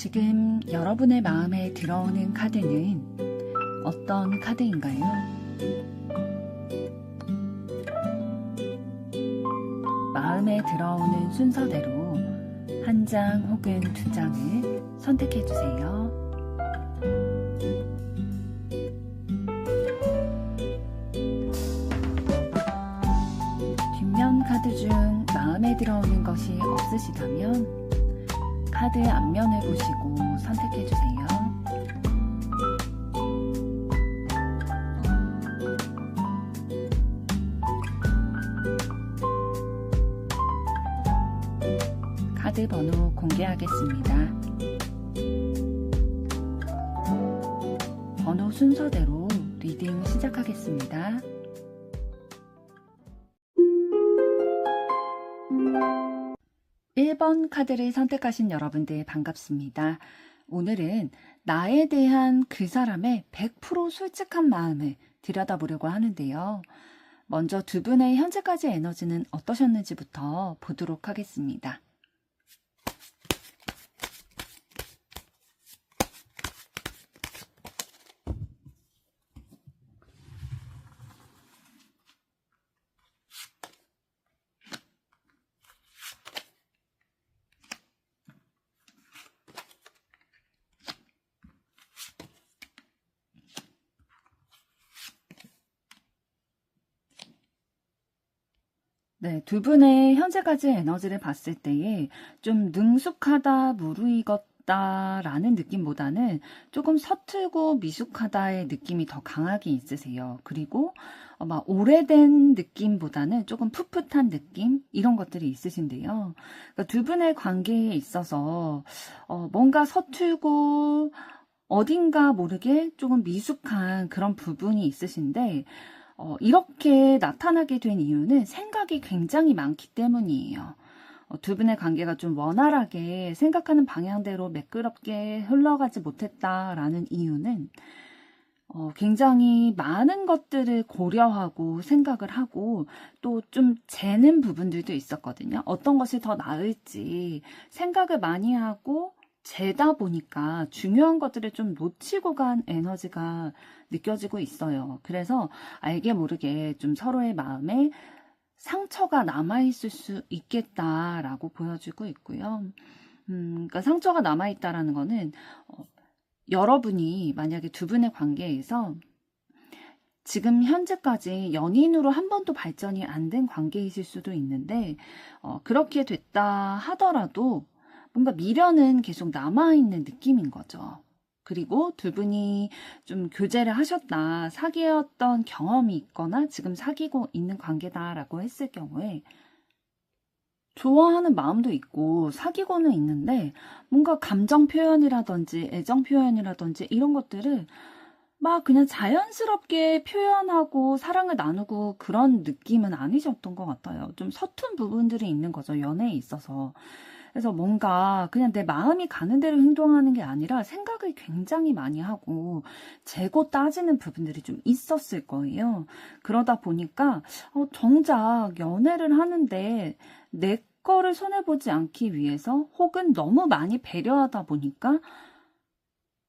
지금 여러분의 마음에 들어오는 카드는 어떤 카드인가요? 마음에 들어오는 순서대로 한 장 혹은 두 장을 선택해 주세요. 뒷면 카드 중 마음에 들어오는 것이 없으시다면 카드 앞면을 보시고 선택해 주세요. 카드 번호 공개하겠습니다. 번호 순서대로 리딩 시작하겠습니다. 1번 카드를 선택하신 여러분들 반갑습니다. 오늘은 나에 대한 그 사람의 100% 솔직한 마음을 들여다보려고 하는데요. 먼저 두 분의 현재까지 에너지는 어떠셨는지부터 보도록 하겠습니다. 네, 두 분의 현재까지 에너지를 봤을 때에 좀 능숙하다, 무르익었다 라는 느낌보다는 조금 서툴고 미숙하다의 느낌이 더 강하게 있으세요. 그리고 막 오래된 느낌보다는 조금 풋풋한 느낌? 이런 것들이 있으신데요. 그러니까 두 분의 관계에 있어서 뭔가 서툴고 어딘가 모르게 조금 미숙한 그런 부분이 있으신데 이렇게 나타나게 된 이유는 생각이 굉장히 많기 때문이에요. 두 분의 관계가 좀 원활하게 생각하는 방향대로 매끄럽게 흘러가지 못했다라는 이유는 굉장히 많은 것들을 고려하고 생각을 하고 또 좀 재는 부분들도 있었거든요. 어떤 것이 더 나을지 생각을 많이 하고 재다 보니까 중요한 것들을 좀 놓치고 간 에너지가 느껴지고 있어요. 그래서 알게 모르게 좀 서로의 마음에 상처가 남아있을 수 있겠다라고 보여주고 있고요. 그러니까 상처가 남아있다라는 거는 여러분이 만약에 두 분의 관계에서 지금 현재까지 연인으로 한 번도 발전이 안 된 관계이실 수도 있는데 그렇게 됐다 하더라도 뭔가 미련은 계속 남아있는 느낌인 거죠. 그리고 두 분이 좀 교제를 하셨다, 사귀었던 경험이 있거나 지금 사귀고 있는 관계다라고 했을 경우에 좋아하는 마음도 있고 사귀고는 있는데 뭔가 감정 표현이라든지 애정 표현이라든지 이런 것들을 막 그냥 자연스럽게 표현하고 사랑을 나누고 그런 느낌은 아니셨던 것 같아요. 좀 서툰 부분들이 있는 거죠, 연애에 있어서. 그래서 뭔가 그냥 내 마음이 가는 대로 행동하는 게 아니라 생각을 굉장히 많이 하고 재고 따지는 부분들이 좀 있었을 거예요. 그러다 보니까 정작 연애를 하는데 내 거를 손해보지 않기 위해서 혹은 너무 많이 배려하다 보니까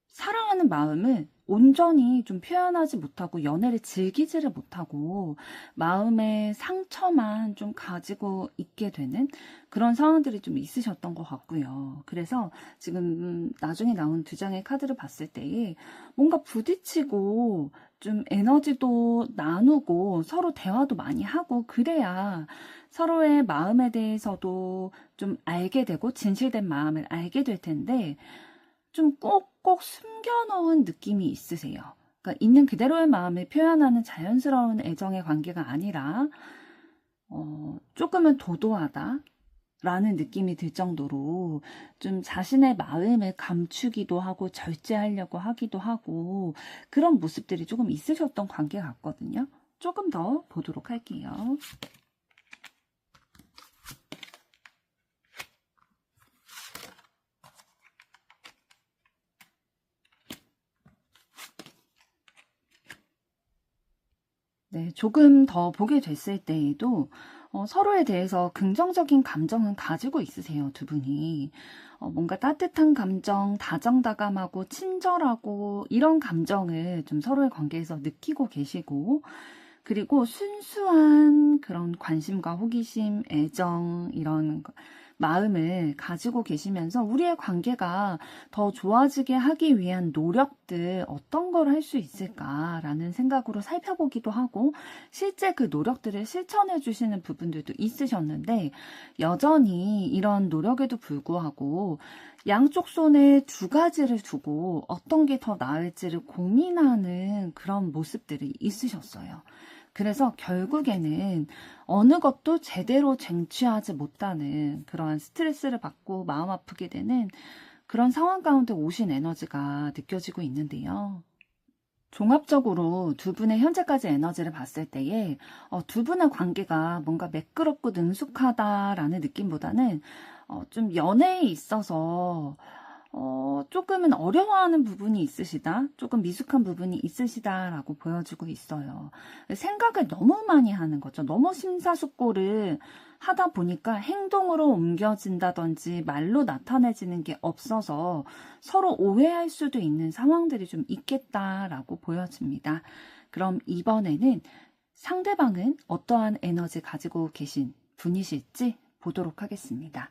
사랑하는 마음을 온전히 좀 표현하지 못하고 연애를 즐기지를 못하고 마음의 상처만 좀 가지고 있게 되는 그런 상황들이 좀 있으셨던 것 같고요. 그래서 지금 나중에 나온 두 장의 카드를 봤을 때에 뭔가 부딪히고 좀 에너지도 나누고 서로 대화도 많이 하고 그래야 서로의 마음에 대해서도 좀 알게 되고 진실된 마음을 알게 될 텐데 좀 꼭꼭 숨겨놓은 느낌이 있으세요. 그러니까 있는 그대로의 마음을 표현하는 자연스러운 애정의 관계가 아니라 조금은 도도하다 라는 느낌이 들 정도로 좀 자신의 마음을 감추기도 하고 절제하려고 하기도 하고 그런 모습들이 조금 있으셨던 관계 같거든요. 조금 더 보도록 할게요. 네, 조금 더 보게 됐을 때에도 서로에 대해서 긍정적인 감정은 가지고 있으세요, 두 분이. 뭔가 따뜻한 감정, 다정다감하고 친절하고 이런 감정을 좀 서로의 관계에서 느끼고 계시고, 그리고 순수한 그런 관심과 호기심, 애정, 이런 마음을 가지고 계시면서 우리의 관계가 더 좋아지게 하기 위한 노력들 어떤 걸 할 수 있을까라는 생각으로 살펴보기도 하고 실제 그 노력들을 실천해 주시는 부분들도 있으셨는데 여전히 이런 노력에도 불구하고 양쪽 손에 두 가지를 두고 어떤 게 더 나을지를 고민하는 그런 모습들이 있으셨어요. 그래서 결국에는 어느 것도 제대로 쟁취하지 못하는 그러한 스트레스를 받고 마음 아프게 되는 그런 상황 가운데 오신 에너지가 느껴지고 있는데요. 종합적으로 두 분의 현재까지 에너지를 봤을 때에 두 분의 관계가 뭔가 매끄럽고 능숙하다라는 느낌보다는 좀 연애에 있어서 조금은 어려워하는 부분이 있으시다, 조금 미숙한 부분이 있으시다라고 보여지고 있어요. 생각을 너무 많이 하는 거죠. 너무 심사숙고를 하다 보니까 행동으로 옮겨진다든지 말로 나타내지는 게 없어서 서로 오해할 수도 있는 상황들이 좀 있겠다라고 보여집니다. 그럼 이번에는 상대방은 어떠한 에너지 가지고 계신 분이실지 보도록 하겠습니다.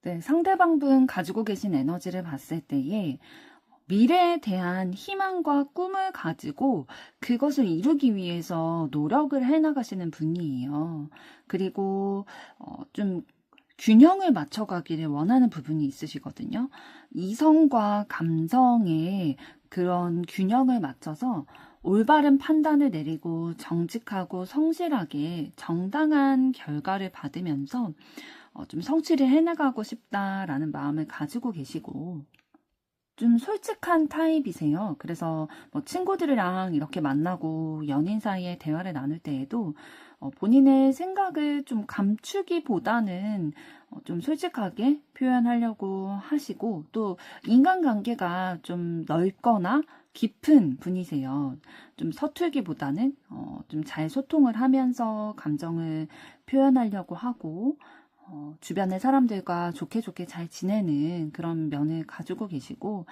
네, 상대방분 가지고 계신 에너지를 봤을 때에 미래에 대한 희망과 꿈을 가지고 그것을 이루기 위해서 노력을 해나가시는 분이에요. 그리고 좀 균형을 맞춰가기를 원하는 부분이 있으시거든요. 이성과 감성의 그런 균형을 맞춰서 올바른 판단을 내리고 정직하고 성실하게 정당한 결과를 받으면서 좀 성취를 해나가고 싶다라는 마음을 가지고 계시고 좀 솔직한 타입이세요. 그래서 뭐 친구들이랑 이렇게 만나고 연인 사이에 대화를 나눌 때에도 본인의 생각을 좀 감추기보다는 좀 솔직하게 표현하려고 하시고 또 인간관계가 좀 넓거나 깊은 분이세요. 좀 서툴기보다는 좀 잘 소통을 하면서 감정을 표현하려고 하고 주변의 사람들과 좋게 잘 지내는 그런 면을 가지고 계시고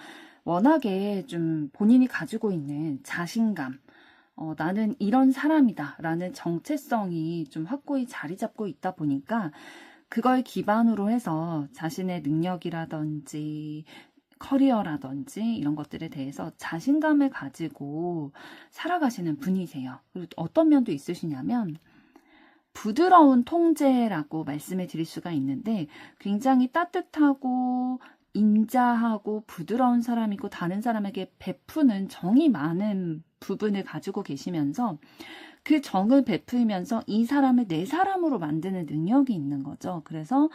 워낙에 좀 본인이 가지고 있는 자신감, 나는 이런 사람이다 라는 정체성이 좀 확고히 자리 잡고 있다 보니까 그걸 기반으로 해서 자신의 능력이라든지 커리어라든지 이런 것들에 대해서 자신감을 가지고 살아가시는 분이세요. 그리고 어떤 면도 있으시냐면 부드러운 통제라고 말씀을 드릴 수가 있는데 굉장히 따뜻하고 인자하고 부드러운 사람이고 다른 사람에게 베푸는 정이 많은 부분을 가지고 계시면서 그 정을 베풀면서 이 사람을 내 사람으로 만드는 능력이 있는 거죠. 그래서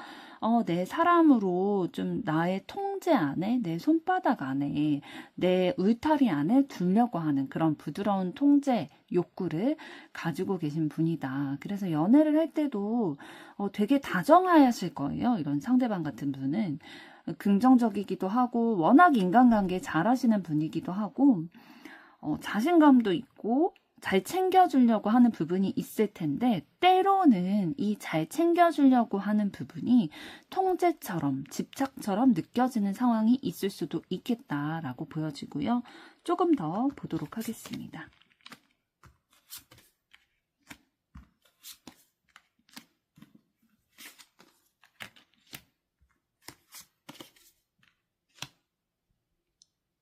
내 사람으로 좀 나의 통제 안에, 내 손바닥 안에, 내 울타리 안에 두려고 하는 그런 부드러운 통제 욕구를 가지고 계신 분이다. 그래서 연애를 할 때도 되게 다정하실 거예요. 이런 상대방 같은 분은. 긍정적이기도 하고 워낙 인간관계 잘하시는 분이기도 하고 자신감도 있고 잘 챙겨주려고 하는 부분이 있을 텐데 때로는 이 잘 챙겨주려고 하는 부분이 통제처럼 집착처럼 느껴지는 상황이 있을 수도 있겠다라고 보여지고요. 조금 더 보도록 하겠습니다.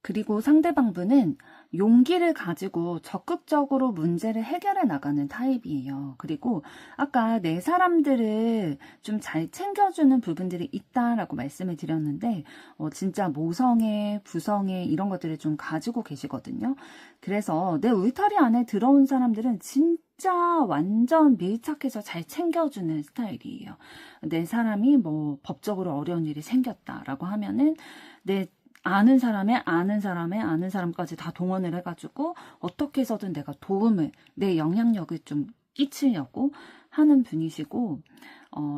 그리고 상대방분은 용기를 가지고 적극적으로 문제를 해결해 나가는 타입이에요. 그리고 아까 내 사람들을 좀 잘 챙겨주는 부분들이 있다라고 말씀을 드렸는데 진짜 모성애, 부성애 이런 것들을 좀 가지고 계시거든요. 그래서 내 울타리 안에 들어온 사람들은 진짜 진짜 완전 밀착해서 잘 챙겨주는 스타일이에요. 내 사람이 뭐 법적으로 어려운 일이 생겼다라고 하면은 내 아는 사람의 아는 사람의 아는 사람까지 다 동원을 해가지고 어떻게 해서든 내가 도움을, 내 영향력을 좀 끼치려고 하는 분이시고,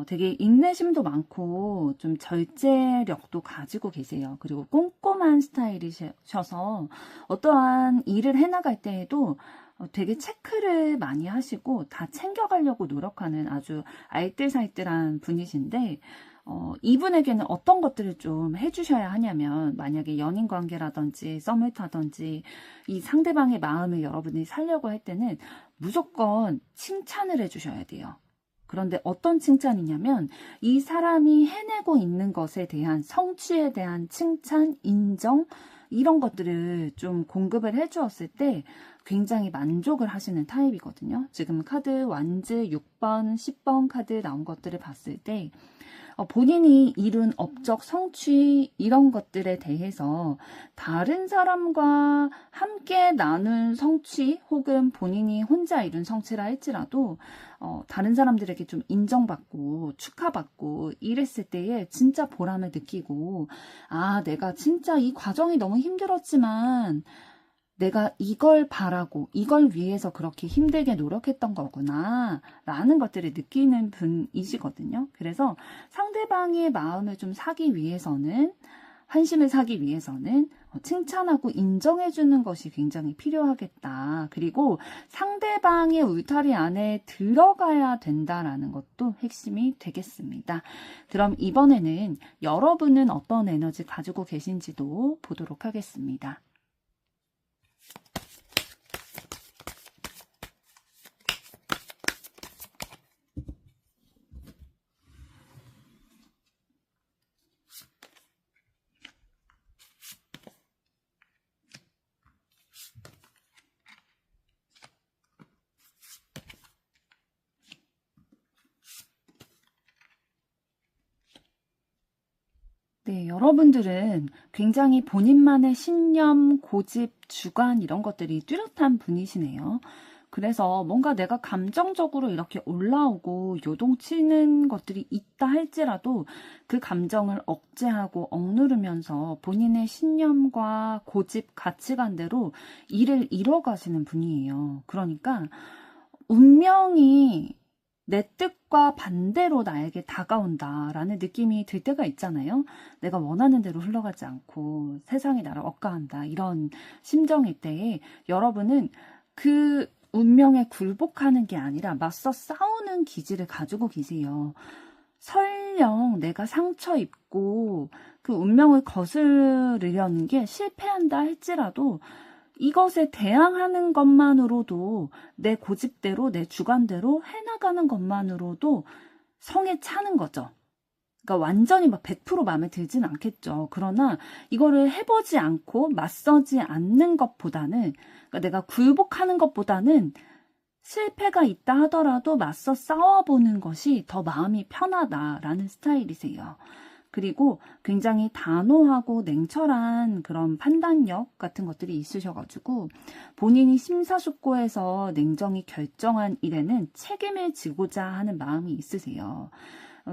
되게 인내심도 많고 좀 절제력도 가지고 계세요. 그리고 꼼꼼한 스타일이셔서 어떠한 일을 해나갈 때에도 되게 체크를 많이 하시고 다 챙겨가려고 노력하는 아주 알뜰살뜰한 분이신데, 이분에게는 어떤 것들을 좀 해주셔야 하냐면, 만약에 연인 관계라든지 썸을 타든지 이 상대방의 마음을 여러분이 살려고 할 때는 무조건 칭찬을 해주셔야 돼요. 그런데 어떤 칭찬이냐면, 이 사람이 해내고 있는 것에 대한 성취에 대한 칭찬, 인정, 이런 것들을 좀 공급을 해주었을 때 굉장히 만족을 하시는 타입이거든요. 지금 카드 완즈 6번, 10번 카드 나온 것들을 봤을 때 본인이 이룬 업적 성취 이런 것들에 대해서 다른 사람과 함께 나눈 성취 혹은 본인이 혼자 이룬 성취라 할지라도 다른 사람들에게 좀 인정받고 축하받고 이랬을 때에 진짜 보람을 느끼고, 아, 내가 진짜 이 과정이 너무 힘들었지만 내가 이걸 바라고 이걸 위해서 그렇게 힘들게 노력했던 거구나 라는 것들을 느끼는 분이시거든요. 그래서 상대방의 마음을 좀 사기 위해서는, 환심을 사기 위해서는 칭찬하고 인정해주는 것이 굉장히 필요하겠다. 그리고 상대방의 울타리 안에 들어가야 된다라는 것도 핵심이 되겠습니다. 그럼 이번에는 여러분은 어떤 에너지 가지고 계신지도 보도록 하겠습니다. 네, 여러분들은 굉장히 본인만의 신념, 고집, 주관 이런 것들이 뚜렷한 분이시네요. 그래서 뭔가 내가 감정적으로 이렇게 올라오고 요동치는 것들이 있다 할지라도 그 감정을 억제하고 억누르면서 본인의 신념과 고집, 가치관대로 일을 이뤄가시는 분이에요. 그러니까 운명이 내 뜻과 반대로 나에게 다가온다라는 느낌이 들 때가 있잖아요. 내가 원하는 대로 흘러가지 않고 세상이 나를 억까한다, 이런 심정일 때에 여러분은 그 운명에 굴복하는 게 아니라 맞서 싸우는 기질을 가지고 계세요. 설령 내가 상처 입고 그 운명을 거스르려는 게 실패한다 할지라도 이것에 대항하는 것만으로도, 내 고집대로 내 주관대로 해나가는 것만으로도 성에 차는 거죠. 그러니까 완전히 막 100% 마음에 들진 않겠죠. 그러나 이거를 해보지 않고 맞서지 않는 것보다는, 그러니까 내가 굴복하는 것보다는 실패가 있다 하더라도 맞서 싸워보는 것이 더 마음이 편하다라는 스타일이세요. 그리고 굉장히 단호하고 냉철한 그런 판단력 같은 것들이 있으셔가지고 본인이 심사숙고해서 냉정히 결정한 일에는 책임을 지고자 하는 마음이 있으세요.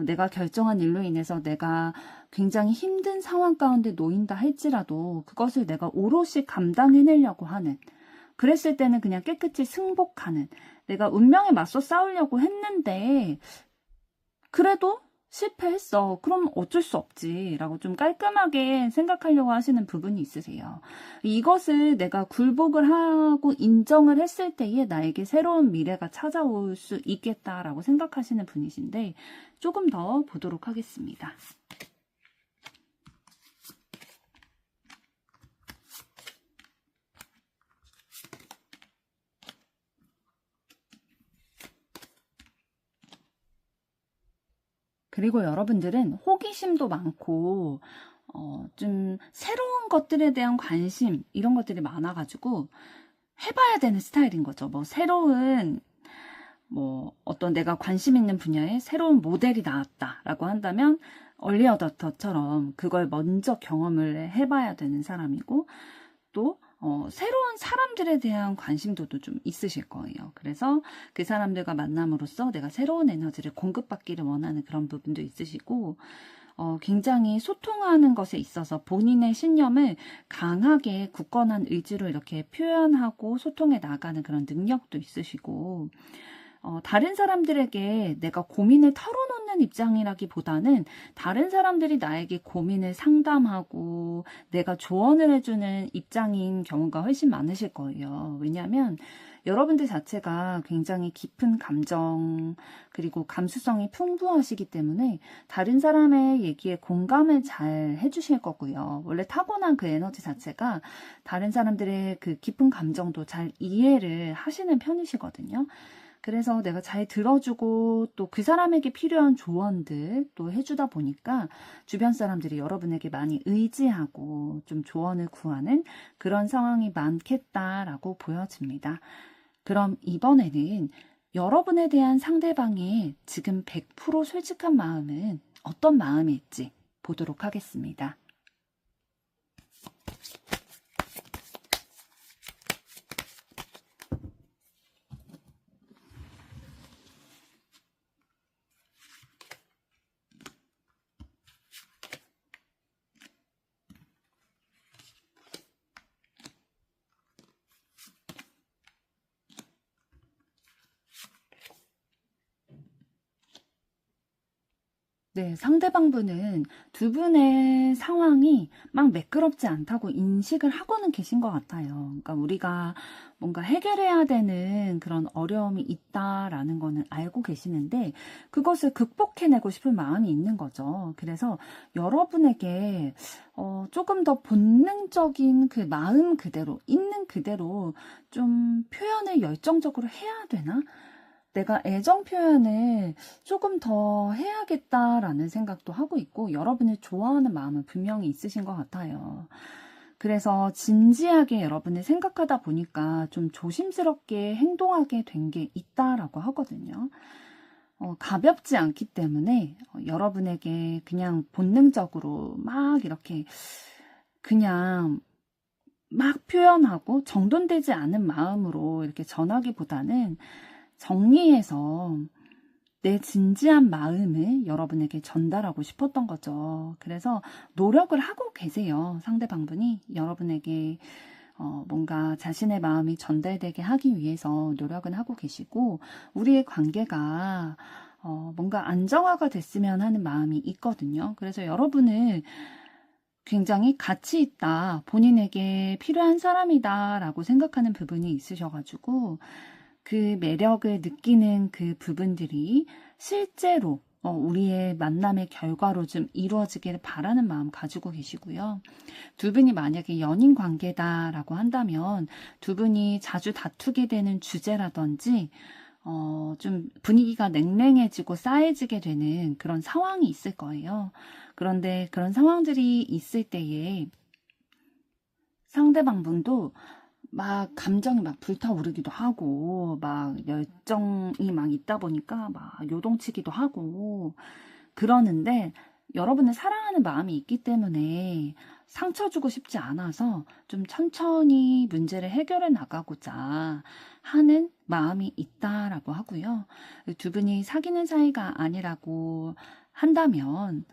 내가 결정한 일로 인해서 내가 굉장히 힘든 상황 가운데 놓인다 할지라도 그것을 내가 오롯이 감당해내려고 하는, 그랬을 때는 그냥 깨끗이 승복하는, 내가 운명에 맞서 싸우려고 했는데 그래도 실패했어, 그럼 어쩔 수 없지 라고 좀 깔끔하게 생각하려고 하시는 부분이 있으세요. 이것을 내가 굴복을 하고 인정을 했을 때에 나에게 새로운 미래가 찾아올 수 있겠다라고 생각하시는 분이신데, 조금 더 보도록 하겠습니다. 그리고 여러분들은 호기심도 많고 좀 새로운 것들에 대한 관심 이런 것들이 많아가지고 해봐야 되는 스타일인 거죠. 뭐 새로운 어떤 내가 관심 있는 분야에 새로운 모델이 나왔다라고 한다면 얼리 어댑터처럼 그걸 먼저 경험을 해봐야 되는 사람이고, 또 새로운 사람들에 대한 관심도도 좀 있으실 거예요. 그래서 그 사람들과 만남으로써 내가 새로운 에너지를 공급받기를 원하는 그런 부분도 있으시고, 굉장히 소통하는 것에 있어서 본인의 신념을 강하게 굳건한 의지로 이렇게 표현하고 소통해 나가는 그런 능력도 있으시고, 다른 사람들에게 내가 고민을 털어놓는 입장이라기보다는 다른 사람들이 나에게 고민을 상담하고 내가 조언을 해주는 입장인 경우가 훨씬 많으실 거예요. 왜냐하면 여러분들 자체가 굉장히 깊은 감정 그리고 감수성이 풍부하시기 때문에 다른 사람의 얘기에 공감을 잘 해주실 거고요. 원래 타고난 그 에너지 자체가 다른 사람들의 그 깊은 감정도 잘 이해를 하시는 편이시거든요. 그래서 내가 잘 들어주고 또 그 사람에게 필요한 조언들 또 해주다 보니까 주변 사람들이 여러분에게 많이 의지하고 좀 조언을 구하는 그런 상황이 많겠다라고 보여집니다. 그럼 이번에는 여러분에 대한 상대방의 지금 100% 솔직한 마음은 어떤 마음일지 보도록 하겠습니다. 네, 상대방분은 두 분의 상황이 막 매끄럽지 않다고 인식을 하고는 계신 것 같아요. 그러니까 우리가 뭔가 해결해야 되는 그런 어려움이 있다라는 거는 알고 계시는데 그것을 극복해내고 싶은 마음이 있는 거죠. 그래서 여러분에게 조금 더 본능적인 그 마음 그대로, 있는 그대로 좀 표현을 열정적으로 해야 되나? 내가 애정 표현을 조금 더 해야겠다라는 생각도 하고 있고 여러분을 좋아하는 마음은 분명히 있으신 것 같아요. 그래서 진지하게 여러분을 생각하다 보니까 좀 조심스럽게 행동하게 된 게 있다라고 하거든요. 가볍지 않기 때문에 여러분에게 그냥 본능적으로 막 이렇게 그냥 막 표현하고 정돈되지 않은 마음으로 이렇게 전하기보다는 정리해서 내 진지한 마음을 여러분에게 전달하고 싶었던 거죠. 그래서 노력을 하고 계세요. 상대방분이 여러분에게 뭔가 자신의 마음이 전달되게 하기 위해서 노력은 하고 계시고 우리의 관계가 뭔가 안정화가 됐으면 하는 마음이 있거든요. 그래서 여러분을 굉장히 가치 있다, 본인에게 필요한 사람이다 라고 생각하는 부분이 있으셔가지고 그 매력을 느끼는 그 부분들이 실제로 우리의 만남의 결과로 좀 이루어지기를 바라는 마음 가지고 계시고요. 두 분이 만약에 연인 관계다라고 한다면 두 분이 자주 다투게 되는 주제라든지 좀 분위기가 냉랭해지고 싸해지게 되는 그런 상황이 있을 거예요. 그런데 그런 상황들이 있을 때에 상대방분도 막 감정이 막 불타오르기도 하고 막 열정이 막 있다 보니까 막 요동치기도 하고 그러는데 여러분을 사랑하는 마음이 있기 때문에 상처 주고 싶지 않아서 좀 천천히 문제를 해결해 나가고자 하는 마음이 있다라고 하고요. 두 분이 사귀는 사이가 아니라고 한다면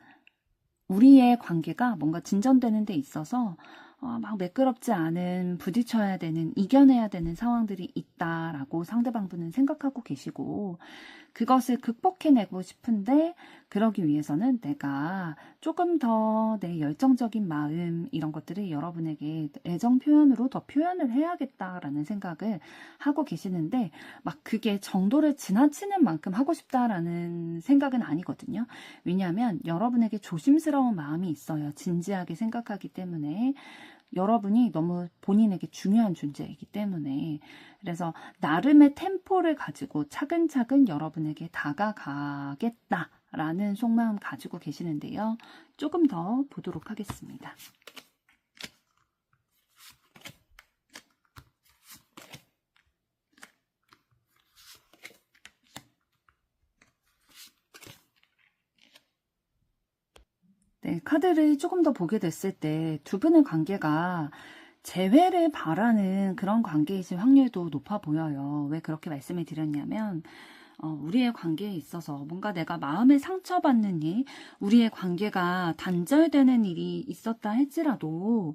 우리의 관계가 뭔가 진전되는 데 있어서 막 매끄럽지 않은 부딪혀야 되는, 이겨내야 되는 상황들이 있다라고 상대방분은 생각하고 계시고 그것을 극복해내고 싶은데 그러기 위해서는 내가 조금 더 내 열정적인 마음 이런 것들을 여러분에게 애정 표현으로 더 표현을 해야겠다라는 생각을 하고 계시는데 막 그게 정도를 지나치는 만큼 하고 싶다라는 생각은 아니거든요. 왜냐하면 여러분에게 조심스러운 마음이 있어요. 진지하게 생각하기 때문에 여러분이 너무 본인에게 중요한 존재이기 때문에 그래서 나름의 템포를 가지고 차근차근 여러분에게 다가가겠다라는 속마음 가지고 계시는데요. 조금 더 보도록 하겠습니다. 네, 카드를 조금 더 보게 됐을 때 두 분의 관계가 재회를 바라는 그런 관계이실 확률도 높아 보여요. 왜 그렇게 말씀을 드렸냐면, 우리의 관계에 있어서 뭔가 내가 마음에 상처받는 일, 우리의 관계가 단절되는 일이 있었다 할지라도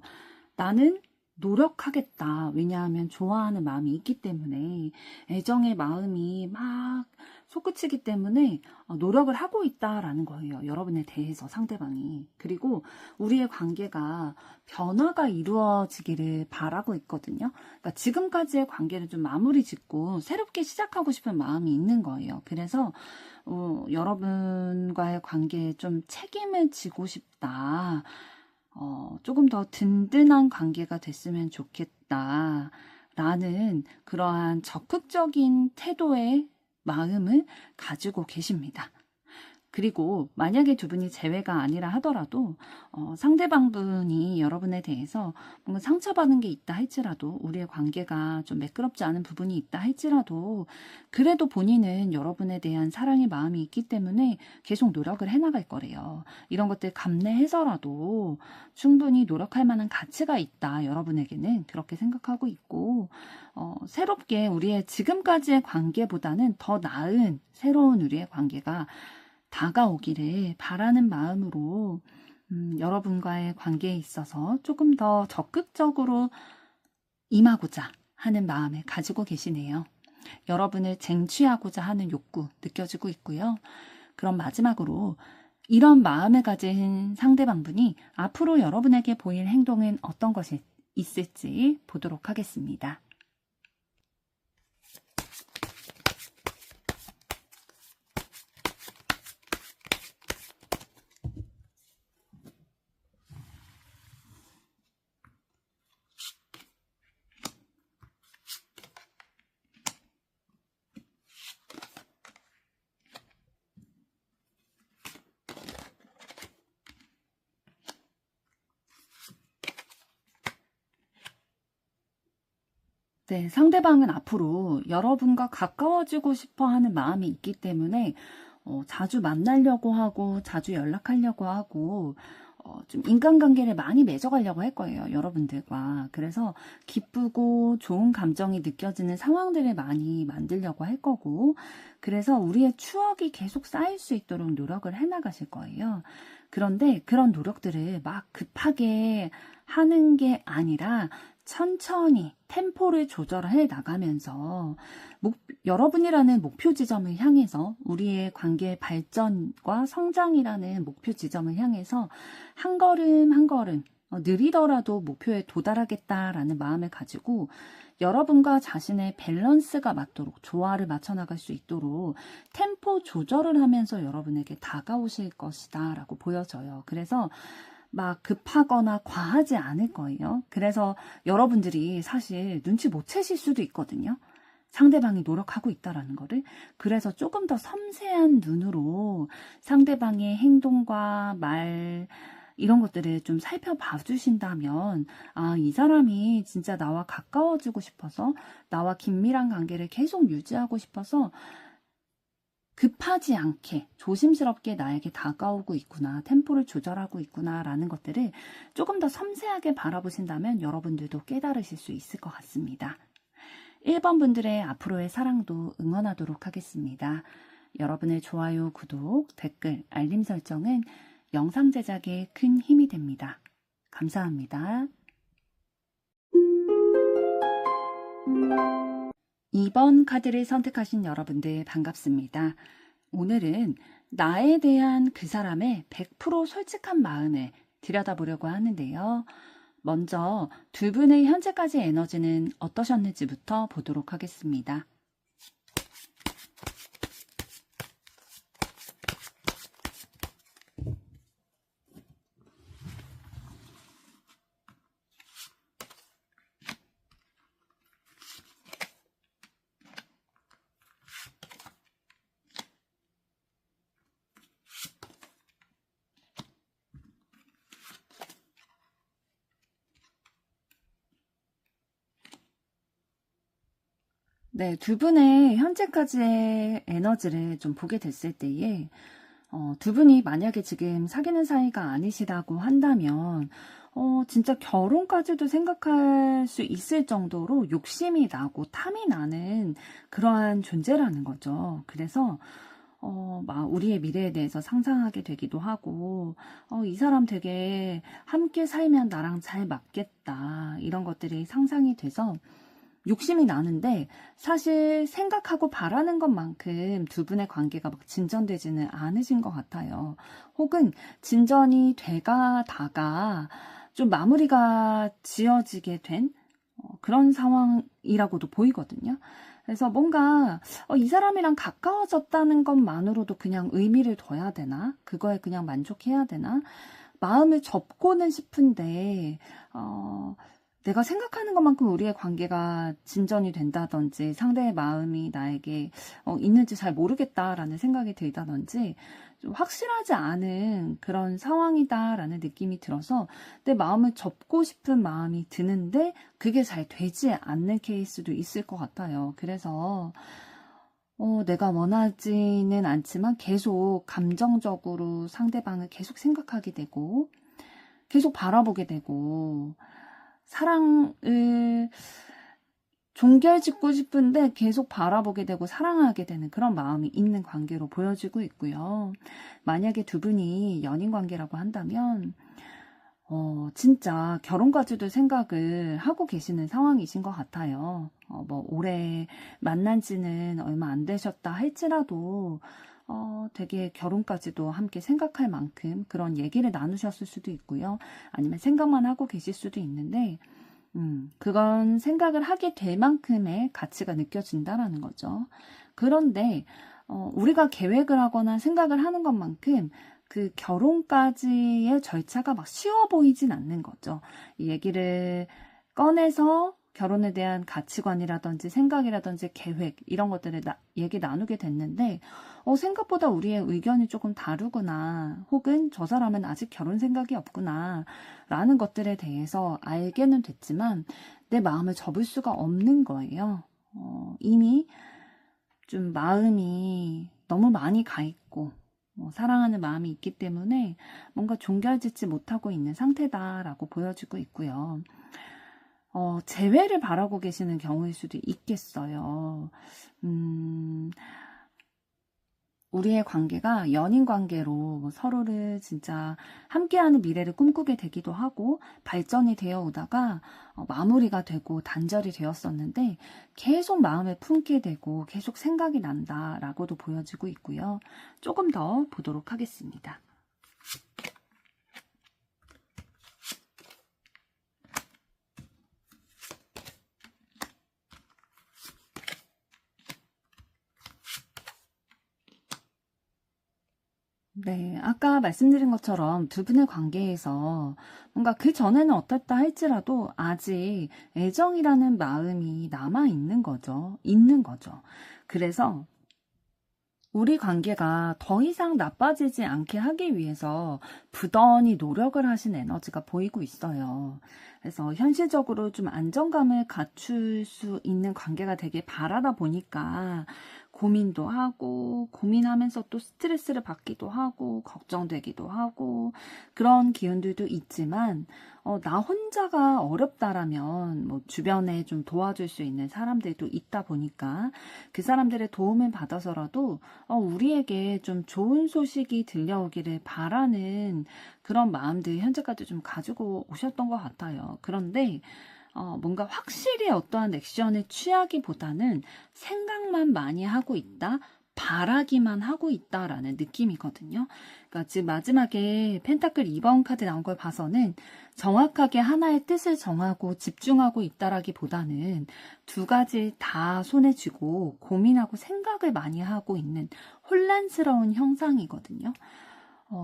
나는 노력하겠다. 왜냐하면 좋아하는 마음이 있기 때문에, 애정의 마음이 막 솟구치기 때문에 노력을 하고 있다라는 거예요. 여러분에 대해서 상대방이. 그리고 우리의 관계가 변화가 이루어지기를 바라고 있거든요. 그러니까 지금까지의 관계를 좀 마무리 짓고 새롭게 시작하고 싶은 마음이 있는 거예요. 그래서 여러분과의 관계에 좀 책임을 지고 싶다. 조금 더 든든한 관계가 됐으면 좋겠다. 라는 그러한 적극적인 태도의 마음을 가지고 계십니다. 그리고 만약에 두 분이 재회가 아니라 하더라도 상대방분이 여러분에 대해서 뭔가 상처받은 게 있다 할지라도 우리의 관계가 좀 매끄럽지 않은 부분이 있다 할지라도 그래도 본인은 여러분에 대한 사랑의 마음이 있기 때문에 계속 노력을 해나갈 거래요. 이런 것들 감내해서라도 충분히 노력할 만한 가치가 있다. 여러분에게는 그렇게 생각하고 있고 새롭게 우리의 지금까지의 관계보다는 더 나은 새로운 우리의 관계가 다가오기를 바라는 마음으로 여러분과의 관계에 있어서 조금 더 적극적으로 임하고자 하는 마음을 가지고 계시네요. 여러분을 쟁취하고자 하는 욕구 느껴지고 있고요. 그럼 마지막으로 이런 마음을 가진 상대방분이 앞으로 여러분에게 보일 행동은 어떤 것이 있을지 보도록 하겠습니다. 네, 상대방은 앞으로 여러분과 가까워지고 싶어 하는 마음이 있기 때문에 자주 만나려고 하고 자주 연락하려고 하고 좀 인간관계를 많이 맺어가려고 할 거예요. 여러분들과. 그래서 기쁘고 좋은 감정이 느껴지는 상황들을 많이 만들려고 할 거고 그래서 우리의 추억이 계속 쌓일 수 있도록 노력을 해나가실 거예요. 그런데 그런 노력들을 막 급하게 하는 게 아니라 천천히 템포를 조절해 나가면서 여러분이라는 목표 지점을 향해서 우리의 관계의 발전과 성장이라는 목표 지점을 향해서 한 걸음 한 걸음 느리더라도 목표에 도달하겠다라는 마음을 가지고 여러분과 자신의 밸런스가 맞도록 조화를 맞춰 나갈 수 있도록 템포 조절을 하면서 여러분에게 다가오실 것이다 라고 보여져요. 그래서 막 급하거나 과하지 않을 거예요. 그래서 여러분들이 사실 눈치 못 채실 수도 있거든요. 상대방이 노력하고 있다라는 거를. 그래서 조금 더 섬세한 눈으로 상대방의 행동과 말 이런 것들을 좀 살펴봐 주신다면 이 사람이 진짜 나와 가까워지고 싶어서 나와 긴밀한 관계를 계속 유지하고 싶어서 급하지 않게 조심스럽게 나에게 다가오고 있구나, 템포를 조절하고 있구나 라는 것들을 조금 더 섬세하게 바라보신다면 여러분들도 깨달으실 수 있을 것 같습니다. 1번 분들의 앞으로의 사랑도 응원하도록 하겠습니다. 여러분의 좋아요, 구독, 댓글, 알림 설정은 영상 제작에 큰 힘이 됩니다. 감사합니다. 2번 카드를 선택하신 여러분들 반갑습니다. 오늘은 나에 대한 그 사람의 100% 솔직한 마음을 들여다보려고 하는데요. 먼저 두 분의 현재까지 에너지는 어떠셨는지부터 보도록 하겠습니다. 네, 두 분의 현재까지의 에너지를 좀 보게 됐을 때에 두 분이 만약에 지금 사귀는 사이가 아니시라고 한다면 진짜 결혼까지도 생각할 수 있을 정도로 욕심이 나고 탐이 나는 그러한 존재라는 거죠. 그래서 막 우리의 미래에 대해서 상상하게 되기도 하고, 이 사람 되게 함께 살면 나랑 잘 맞겠다. 이런 것들이 상상이 돼서 욕심이 나는데, 사실 생각하고 바라는 것만큼 두 분의 관계가 막 진전되지는 않으신 것 같아요. 혹은 진전이 돼가다가 좀 마무리가 지어지게 된 그런 상황이라고도 보이거든요. 그래서 뭔가 이 사람이랑 가까워졌다는 것만으로도 그냥 의미를 둬야 되나? 그거에 그냥 만족해야 되나? 마음을 접고는 싶은데 내가 생각하는 것만큼 우리의 관계가 진전이 된다든지 상대의 마음이 나에게 있는지 잘 모르겠다라는 생각이 들다든지 좀 확실하지 않은 그런 상황이다라는 느낌이 들어서 내 마음을 접고 싶은 마음이 드는데 그게 잘 되지 않는 케이스도 있을 것 같아요. 그래서 내가 원하지는 않지만 계속 감정적으로 상대방을 계속 생각하게 되고 계속 바라보게 되고 사랑을 종결짓고 싶은데 계속 바라보게 되고 사랑하게 되는 그런 마음이 있는 관계로 보여지고 있고요. 만약에 두 분이 연인 관계라고 한다면 진짜 결혼까지도 생각을 하고 계시는 상황이신 것 같아요. 뭐 올해 만난 지는 얼마 안 되셨다 할지라도 되게 결혼까지도 함께 생각할 만큼 그런 얘기를 나누셨을 수도 있고요. 아니면 생각만 하고 계실 수도 있는데 그건 생각을 하게 될 만큼의 가치가 느껴진다라는 거죠. 그런데 우리가 계획을 하거나 생각을 하는 것만큼 그 결혼까지의 절차가 막 쉬워 보이진 않는 거죠. 이 얘기를 꺼내서 결혼에 대한 가치관이라든지 생각이라든지 계획 이런 것들을 얘기 나누게 됐는데 생각보다 우리의 의견이 조금 다르구나 혹은 저 사람은 아직 결혼 생각이 없구나 라는 것들에 대해서 알게는 됐지만 내 마음을 접을 수가 없는 거예요. 이미 좀 마음이 너무 많이 가 있고 사랑하는 마음이 있기 때문에 뭔가 종결짓지 못하고 있는 상태다라고 보여지고 있고요. 재회를 바라고 계시는 경우일 수도 있겠어요. 우리의 관계가 연인 관계로 서로를 진짜 함께하는 미래를 꿈꾸게 되기도 하고 발전이 되어 오다가 마무리가 되고 단절이 되었었는데 계속 마음에 품게 되고 계속 생각이 난다라고도 보여지고 있고요. 조금 더 보도록 하겠습니다. 네, 아까 말씀드린 것처럼 두 분의 관계에서 뭔가 그 전에는 어떻다 할지라도 아직 애정이라는 마음이 남아 있는 거죠. 있는 거죠. 그래서 우리 관계가 더 이상 나빠지지 않게 하기 위해서 부단히 노력을 하신 에너지가 보이고 있어요. 그래서 현실적으로 좀 안정감을 갖출 수 있는 관계가 되길 바라다 보니까 고민도 하고 고민하면서 또 스트레스를 받기도 하고 걱정되기도 하고 그런 기운들도 있지만 나 혼자가 어렵다라면 뭐 주변에 좀 도와줄 수 있는 사람들도 있다 보니까 그 사람들의 도움을 받아서라도 우리에게 좀 좋은 소식이 들려오기를 바라는 그런 마음들 현재까지 좀 가지고 오셨던 것 같아요. 그런데 뭔가 확실히 어떠한 액션을 취하기보다는 생각만 많이 하고 있다, 바라기만 하고 있다라는 느낌이거든요. 그러니까 지금 마지막에 펜타클 2번 카드 나온 걸 봐서는 정확하게 하나의 뜻을 정하고 집중하고 있다라기보다는 두 가지 다 손에 쥐고 고민하고 생각을 많이 하고 있는 혼란스러운 형상이거든요.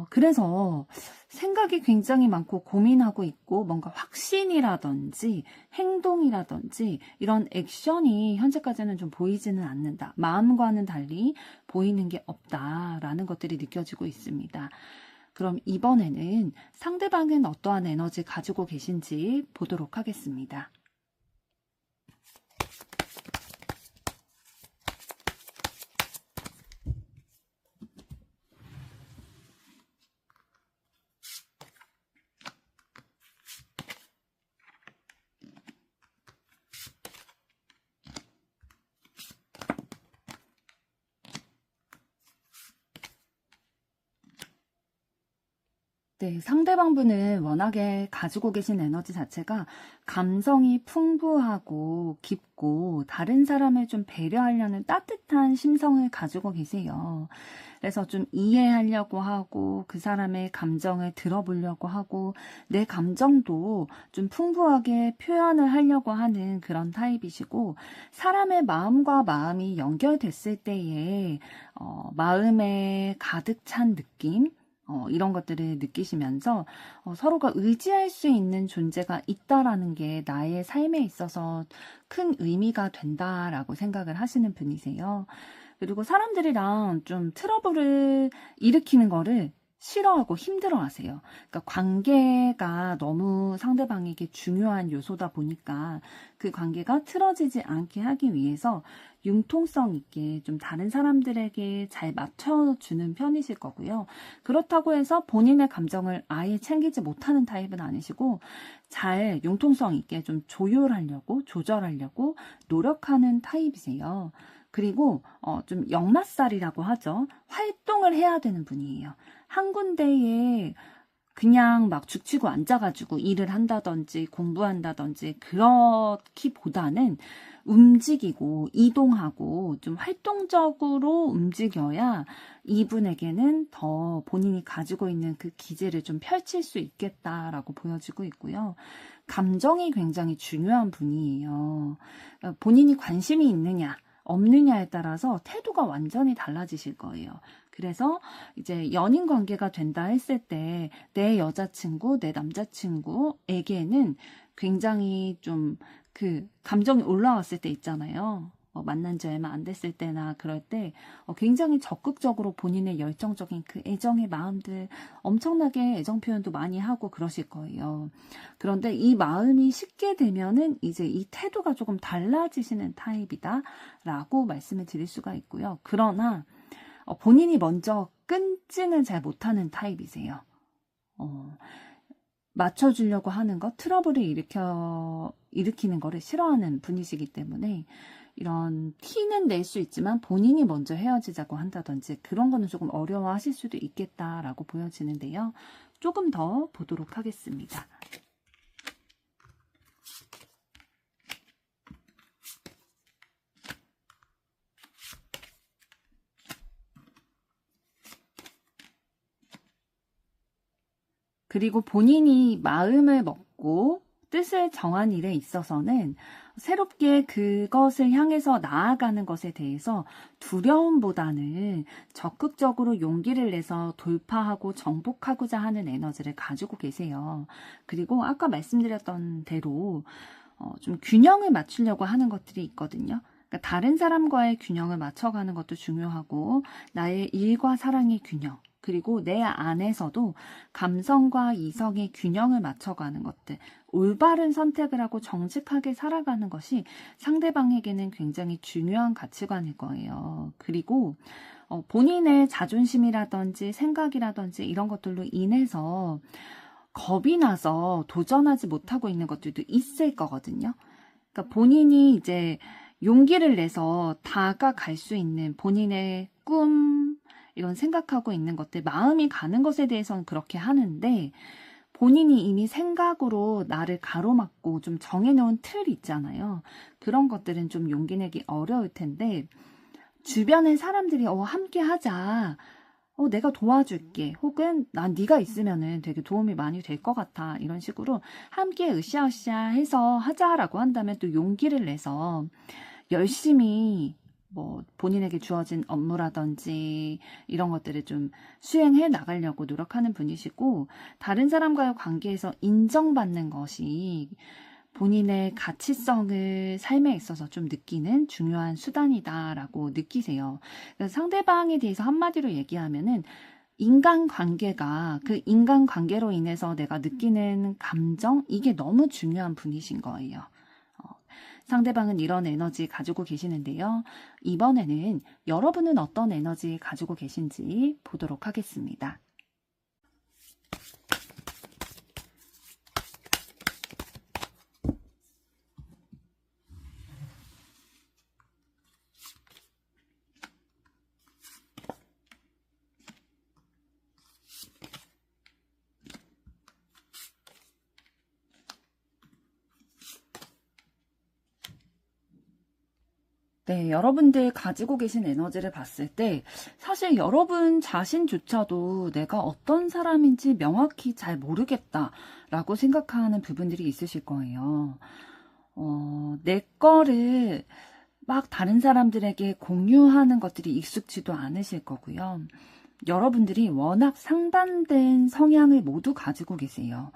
그래서 생각이 굉장히 많고 고민하고 있고 뭔가 확신이라든지 행동이라든지 이런 액션이 현재까지는 좀 보이지는 않는다. 마음과는 달리 보이는 게 없다라는 것들이 느껴지고 있습니다. 그럼 이번에는 상대방은 어떠한 에너지 가지고 계신지 보도록 하겠습니다. 네, 상대방분은 워낙에 가지고 계신 에너지 자체가 감성이 풍부하고 깊고 다른 사람을 좀 배려하려는 따뜻한 심성을 가지고 계세요. 그래서 좀 이해하려고 하고 그 사람의 감정을 들어보려고 하고 내 감정도 좀 풍부하게 표현을 하려고 하는 그런 타입이시고, 사람의 마음과 마음이 연결됐을 때에 마음에 가득 찬 느낌, 이런 것들을 느끼시면서 서로가 의지할 수 있는 존재가 있다라는 게 나의 삶에 있어서 큰 의미가 된다라고 생각을 하시는 분이세요. 그리고 사람들이랑 좀 트러블을 일으키는 거를 싫어하고 힘들어 하세요. 그러니까 관계가 너무 상대방에게 중요한 요소다 보니까 그 관계가 틀어지지 않게 하기 위해서 융통성 있게 좀 다른 사람들에게 잘 맞춰주는 편이실 거고요. 그렇다고 해서 본인의 감정을 아예 챙기지 못하는 타입은 아니시고, 잘 융통성 있게 좀 조율하려고, 조절하려고 노력하는 타입이세요. 그리고 좀 역마살이라고 하죠. 활동을 해야 되는 분이에요. 한 군데에 그냥 막 죽치고 앉아가지고 일을 한다든지 공부한다든지 그렇기보다는 움직이고 이동하고 좀 활동적으로 움직여야 이분에게는 더 본인이 가지고 있는 그 기질을 좀 펼칠 수 있겠다라고 보여지고 있고요. 감정이 굉장히 중요한 분이에요. 본인이 관심이 있느냐 없느냐에 따라서 태도가 완전히 달라지실 거예요. 그래서 이제 연인 관계가 된다 했을 때 내 여자친구, 내 남자친구에게는 굉장히 좀 그 감정이 올라왔을 때 있잖아요. 만난 지 얼마 안 됐을 때나 그럴 때 굉장히 적극적으로 본인의 열정적인 그 애정의 마음들 엄청나게 애정 표현도 많이 하고 그러실 거예요. 그런데 이 마음이 식게 되면은 이제 이 태도가 조금 달라지시는 타입이다 라고 말씀을 드릴 수가 있고요. 그러나 본인이 먼저 끊지는 잘 못하는 타입이세요. 맞춰주려고 하는 것, 트러블을 일으키는 거를 싫어하는 분이시기 때문에 이런 티는 낼 수 있지만 본인이 먼저 헤어지자고 한다든지 그런 거는 조금 어려워하실 수도 있겠다라고 보여지는데요. 조금 더 보도록 하겠습니다. 그리고 본인이 마음을 먹고 뜻을 정한 일에 있어서는 새롭게 그것을 향해서 나아가는 것에 대해서 두려움보다는 적극적으로 용기를 내서 돌파하고 정복하고자 하는 에너지를 가지고 계세요. 그리고 아까 말씀드렸던 대로 좀 균형을 맞추려고 하는 것들이 있거든요. 그러니까 다른 사람과의 균형을 맞춰가는 것도 중요하고, 나의 일과 사랑의 균형, 그리고 내 안에서도 감성과 이성의 균형을 맞춰가는 것들, 올바른 선택을 하고 정직하게 살아가는 것이 상대방에게는 굉장히 중요한 가치관일 거예요. 그리고 본인의 자존심이라든지 생각이라든지 이런 것들로 인해서 겁이 나서 도전하지 못하고 있는 것들도 있을 거거든요. 그러니까 본인이 이제 용기를 내서 다가갈 수 있는 본인의 꿈, 이런 생각하고 있는 것들, 마음이 가는 것에 대해서는 그렇게 하는데, 본인이 이미 생각으로 나를 가로막고 좀 정해놓은 틀 있잖아요. 그런 것들은 좀 용기 내기 어려울 텐데, 주변의 사람들이 함께 하자, 내가 도와줄게, 혹은 난 네가 있으면은 되게 도움이 많이 될 것 같아, 이런 식으로 함께 으쌰으쌰 해서 하자라고 한다면 또 용기를 내서 열심히 본인에게 주어진 업무라든지 이런 것들을 좀 수행해 나가려고 노력하는 분이시고, 다른 사람과의 관계에서 인정받는 것이 본인의 가치성을 삶에 있어서 좀 느끼는 중요한 수단이다라고 느끼세요. 그래서 상대방에 대해서 한마디로 얘기하면은 인간관계가, 그 인간관계로 인해서 내가 느끼는 감정, 이게 너무 중요한 분이신 거예요. 상대방은 이런 에너지 가지고 계시는데요. 이번에는 여러분은 어떤 에너지 가지고 계신지 보도록 하겠습니다. 네, 여러분들 가지고 계신 에너지를 봤을 때 사실 여러분 자신조차도 내가 어떤 사람인지 명확히 잘 모르겠다라고 생각하는 부분들이 있으실 거예요. 내 거를 막 다른 사람들에게 공유하는 것들이 익숙지도 않으실 거고요. 여러분들이 워낙 상반된 성향을 모두 가지고 계세요.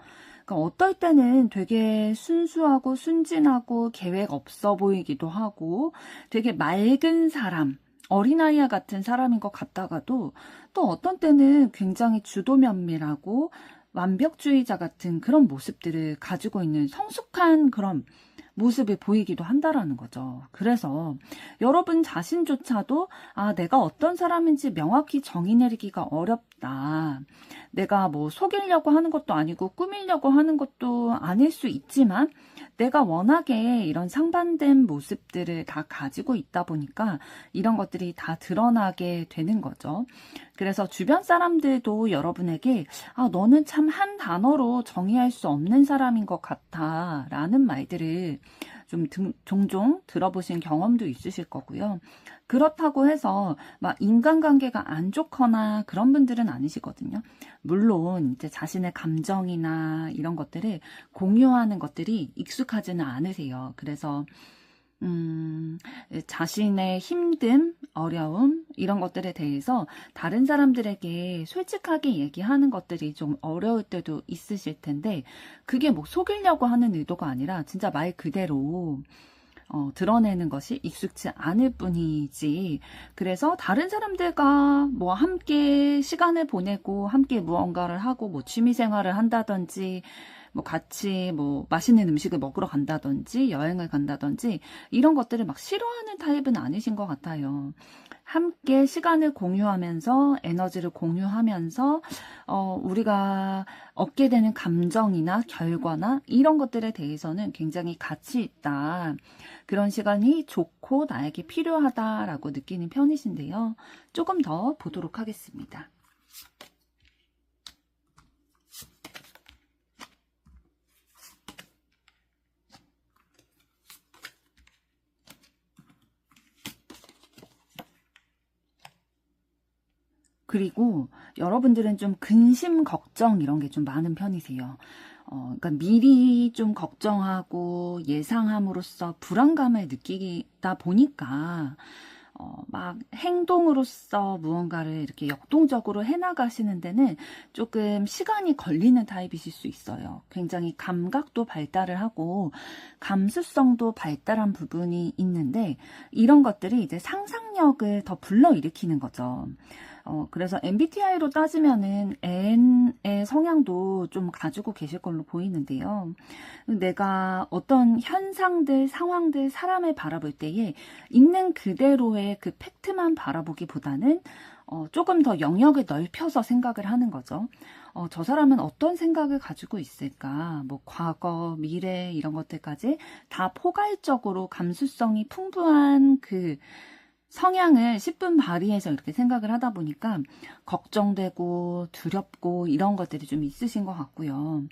그러니까 어떨 때는 되게 순수하고 순진하고 계획 없어 보이기도 하고 되게 맑은 사람, 어린아이와 같은 사람인 것 같다가도 또 어떤 때는 굉장히 주도면밀하고 완벽주의자 같은 그런 모습들을 가지고 있는 성숙한 그런 모습을 보이기도 한다라는 거죠. 그래서 여러분 자신조차도 내가 어떤 사람인지 명확히 정의 내리기가 어렵다. 내가 뭐 속이려고 하는 것도 아니고 꾸미려고 하는 것도 아닐 수 있지만 내가 워낙에 이런 상반된 모습들을 다 가지고 있다 보니까 이런 것들이 다 드러나게 되는 거죠. 그래서 주변 사람들도 여러분에게 너는 참 한 단어로 정의할 수 없는 사람인 것 같아 라는 말들을 좀 종종 들어보신 경험도 있으실 거고요. 그렇다고 해서 막 인간관계가 안 좋거나 그런 분들은 아니시거든요. 물론 이제 자신의 감정이나 이런 것들을 공유하는 것들이 익숙하지는 않으세요. 그래서 자신의 힘듦, 어려움 이런 것들에 대해서 다른 사람들에게 솔직하게 얘기하는 것들이 좀 어려울 때도 있으실 텐데 그게 뭐 속이려고 하는 의도가 아니라 진짜 말 그대로 드러내는 것이 익숙치 않을 뿐이지. 그래서 다른 사람들과 뭐 함께 시간을 보내고 함께 무언가를 하고 뭐 취미 생활을 한다든지 뭐 같이 뭐 맛있는 음식을 먹으러 간다든지 여행을 간다든지 이런 것들을 막 싫어하는 타입은 아니신 것 같아요. 함께 시간을 공유하면서 에너지를 공유하면서 우리가 얻게 되는 감정이나 결과나 이런 것들에 대해서는 굉장히 가치 있다. 그런 시간이 좋고 나에게 필요하다라고 느끼는 편이신데요. 조금 더 보도록 하겠습니다. 그리고 여러분들은 좀 근심, 걱정 이런 게 좀 많은 편이세요. 그러니까 미리 좀 걱정하고 예상함으로써 불안감을 느끼다 보니까 막 행동으로써 무언가를 이렇게 역동적으로 해나가시는 데는 조금 시간이 걸리는 타입이실 수 있어요. 굉장히 감각도 발달을 하고 감수성도 발달한 부분이 있는데 이런 것들이 이제 상상력을 더 불러일으키는 거죠. 그래서 MBTI로 따지면은 N의 성향도 좀 가지고 계실 걸로 보이는데요. 내가 어떤 현상들, 상황들, 사람을 바라볼 때에 있는 그대로의 그 팩트만 바라보기보다는 조금 더 영역을 넓혀서 생각을 하는 거죠. 저 사람은 어떤 생각을 가지고 있을까? 뭐 과거, 미래 이런 것들까지 다 포괄적으로 감수성이 풍부한 그 성향을 10분 발휘해서 이렇게 생각을 하다 보니까 걱정되고 두렵고 이런 것들이 좀 있으신 것 같고요.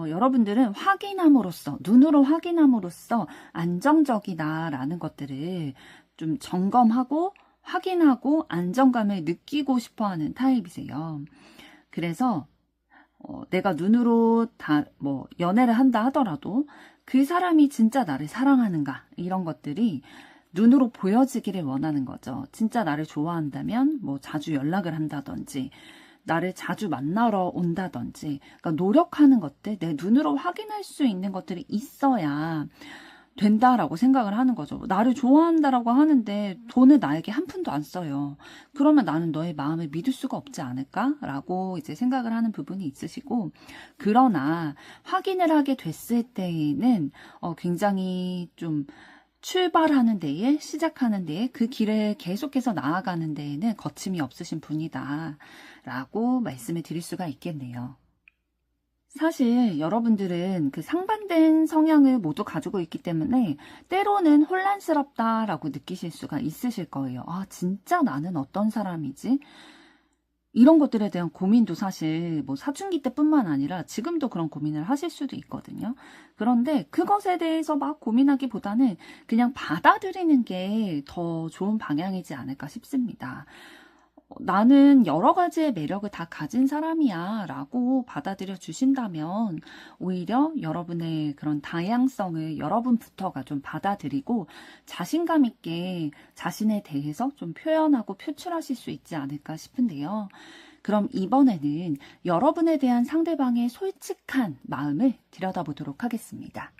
여러분들은 확인함으로써, 눈으로 확인함으로써 안정적이다라는 것들을 좀 점검하고 확인하고 안정감을 느끼고 싶어하는 타입이세요. 그래서 내가 눈으로 뭐 연애를 한다 하더라도 그 사람이 진짜 나를 사랑하는가 이런 것들이 눈으로 보여지기를 원하는 거죠. 진짜 나를 좋아한다면 뭐 자주 연락을 한다든지 나를 자주 만나러 온다든지 그러니까 노력하는 것들, 내 눈으로 확인할 수 있는 것들이 있어야 된다라고 생각을 하는 거죠. 나를 좋아한다라고 하는데 돈을 나에게 한 푼도 안 써요. 그러면 나는 너의 마음을 믿을 수가 없지 않을까라고 이제 생각을 하는 부분이 있으시고 그러나 확인을 하게 됐을 때에는 굉장히 좀 출발하는 데에 시작하는 데에 그 길을 계속해서 나아가는 데에는 거침이 없으신 분이다 라고 말씀을 드릴 수가 있겠네요. 사실 여러분들은 그 상반된 성향을 모두 가지고 있기 때문에 때로는 혼란스럽다라고 느끼실 수가 있으실 거예요. 진짜 나는 어떤 사람이지? 이런 것들에 대한 고민도 사실 뭐 사춘기 때뿐만 아니라 지금도 그런 고민을 하실 수도 있거든요. 그런데 그것에 대해서 막 고민하기보다는 그냥 받아들이는 게 더 좋은 방향이지 않을까 싶습니다. 나는 여러 가지의 매력을 다 가진 사람이야 라고 받아들여 주신다면 오히려 여러분의 그런 다양성을 여러분부터가 좀 받아들이고 자신감 있게 자신에 대해서 좀 표현하고 표출하실 수 있지 않을까 싶은데요. 그럼 이번에는 여러분에 대한 상대방의 솔직한 마음을 들여다보도록 하겠습니다.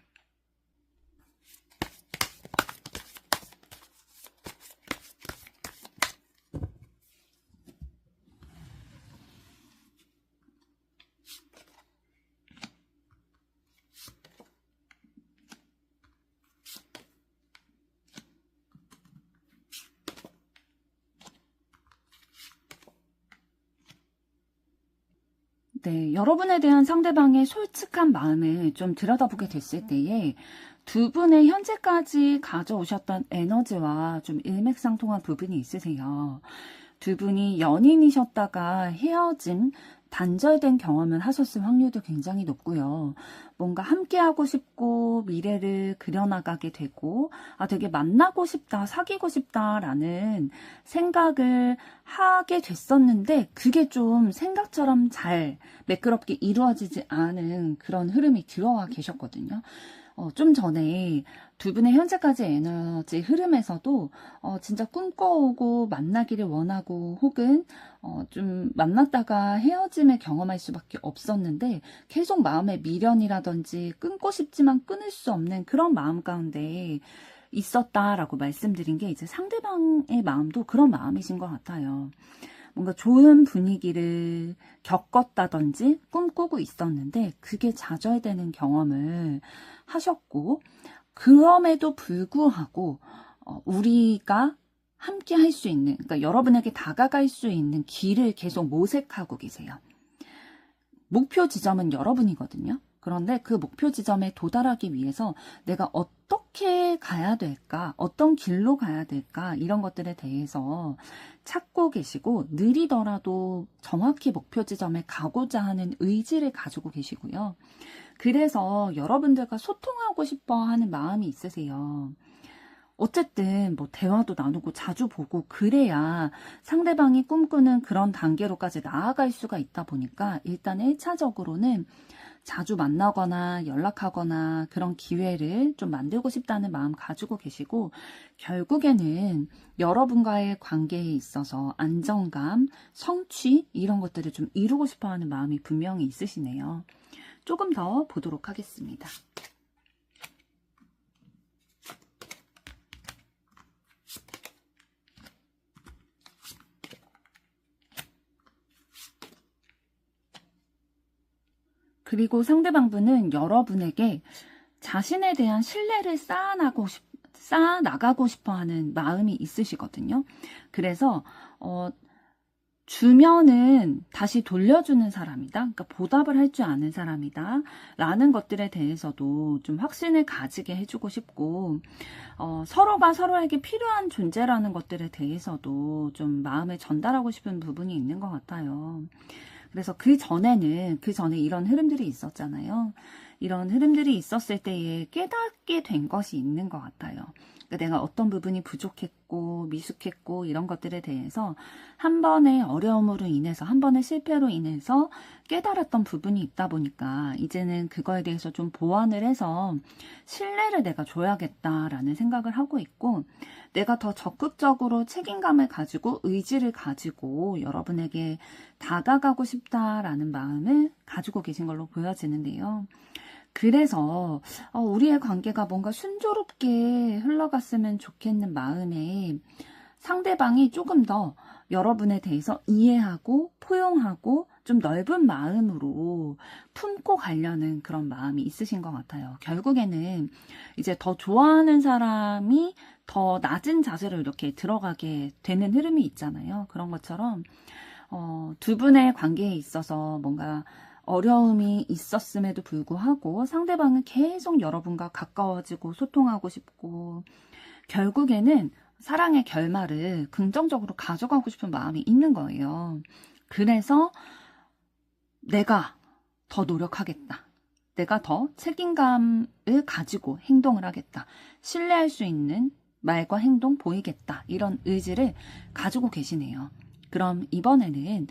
네, 여러분에 대한 상대방의 솔직한 마음을 좀 들여다보게 됐을 때에 두 분의 현재까지 가져오셨던 에너지와 좀 일맥상통한 부분이 있으세요. 두 분이 연인이셨다가 헤어짐, 단절된 경험을 하셨을 확률도 굉장히 높고요. 뭔가 함께하고 싶고 미래를 그려나가게 되고 되게 만나고 싶다, 사귀고 싶다라는 생각을 하게 됐었는데 그게 좀 생각처럼 잘 매끄럽게 이루어지지 않은 그런 흐름이 들어와 계셨거든요. 좀 전에 두 분의 현재까지 에너지 흐름에서도 진짜 꿈꿔오고 만나기를 원하고 혹은 좀 만났다가 헤어짐을 경험할 수밖에 없었는데 계속 마음의 미련이라든지 끊고 싶지만 끊을 수 없는 그런 마음 가운데 있었다라고 말씀드린 게 이제 상대방의 마음도 그런 마음이신 것 같아요. 뭔가 좋은 분위기를 겪었다든지 꿈꾸고 있었는데 그게 좌절되는 경험을 하셨고 그럼에도 불구하고 우리가 함께 할 수 있는 그러니까 여러분에게 다가갈 수 있는 길을 계속 모색하고 계세요. 목표 지점은 여러분이거든요. 그런데 그 목표 지점에 도달하기 위해서 내가 어떻게 가야 될까? 어떤 길로 가야 될까? 이런 것들에 대해서 찾고 계시고 느리더라도 정확히 목표 지점에 가고자 하는 의지를 가지고 계시고요. 그래서 여러분들과 소통하고 싶어 하는 마음이 있으세요. 어쨌든 뭐 대화도 나누고 자주 보고 그래야 상대방이 꿈꾸는 그런 단계로까지 나아갈 수가 있다 보니까 일단 1차적으로는 자주 만나거나 연락하거나 그런 기회를 좀 만들고 싶다는 마음 가지고 계시고 결국에는 여러분과의 관계에 있어서 안정감, 성취 이런 것들을 좀 이루고 싶어 하는 마음이 분명히 있으시네요. 조금 더 보도록 하겠습니다. 그리고 상대방분은 여러분에게 자신에 대한 신뢰를 쌓아나가고 싶어 하는 마음이 있으시거든요. 그래서, 주면은 다시 돌려주는 사람이다. 그러니까 보답을 할 줄 아는 사람이다. 라는 것들에 대해서도 좀 확신을 가지게 해주고 싶고, 서로가 서로에게 필요한 존재라는 것들에 대해서도 좀 마음을 전달하고 싶은 부분이 있는 것 같아요. 그래서 그 전에 이런 흐름들이 있었잖아요. 이런 흐름들이 있었을 때에 깨닫게 된 것이 있는 것 같아요. 그러니까 내가 어떤 부분이 부족했고 미숙했고 이런 것들에 대해서 한 번의 어려움으로 인해서 한 번의 실패로 인해서 깨달았던 부분이 있다 보니까 이제는 그거에 대해서 좀 보완을 해서 신뢰를 내가 줘야겠다라는 생각을 하고 있고 내가 더 적극적으로 책임감을 가지고 의지를 가지고 여러분에게 다가가고 싶다라는 마음을 가지고 계신 걸로 보여지는데요. 그래서 우리의 관계가 뭔가 순조롭게 흘러갔으면 좋겠는 마음에 상대방이 조금 더 여러분에 대해서 이해하고 포용하고 좀 넓은 마음으로 품고 가려는 그런 마음이 있으신 것 같아요. 결국에는 이제 더 좋아하는 사람이 더 낮은 자세로 이렇게 들어가게 되는 흐름이 있잖아요. 그런 것처럼 두 분의 관계에 있어서 뭔가 어려움이 있었음에도 불구하고 상대방은 계속 여러분과 가까워지고 소통하고 싶고 결국에는 사랑의 결말을 긍정적으로 가져가고 싶은 마음이 있는 거예요. 그래서 내가 더 노력하겠다. 내가 더 책임감을 가지고 행동을 하겠다. 신뢰할 수 있는 말과 행동 보이겠다. 이런 의지를 가지고 계시네요. 그럼 이번에는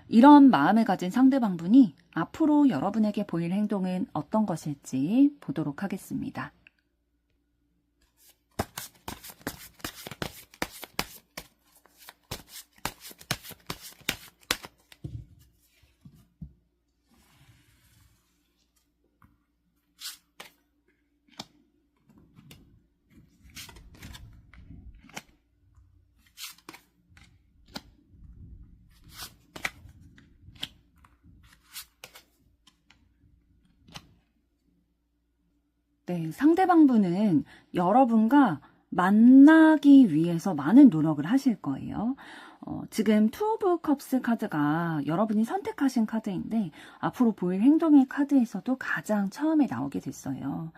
이런 마음을 가진 상대방분이 앞으로 여러분에게 보일 행동은 어떤 것일지 보도록 하겠습니다. 네, 상대방분은 여러분과 만나기 위해서 많은 노력을 하실 거예요. 지금 투 오브 컵스 카드가 여러분이 선택하신 카드인데 앞으로 보일 행동의 카드에서도 가장 처음에 나오게 됐어요.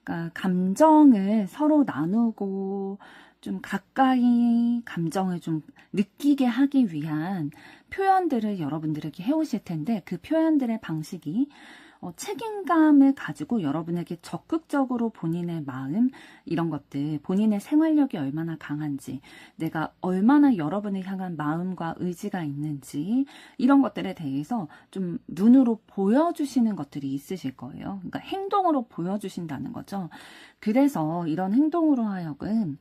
그러니까 감정을 서로 나누고 좀 가까이 감정을 좀 느끼게 하기 위한 표현들을 여러분들에게 해오실 텐데 그 표현들의 방식이 책임감을 가지고 여러분에게 적극적으로 본인의 마음 이런 것들 본인의 생활력이 얼마나 강한지 내가 얼마나 여러분을 향한 마음과 의지가 있는지 이런 것들에 대해서 좀 눈으로 보여주시는 것들이 있으실 거예요. 그러니까 행동으로 보여주신다는 거죠. 그래서 이런 행동으로 하여금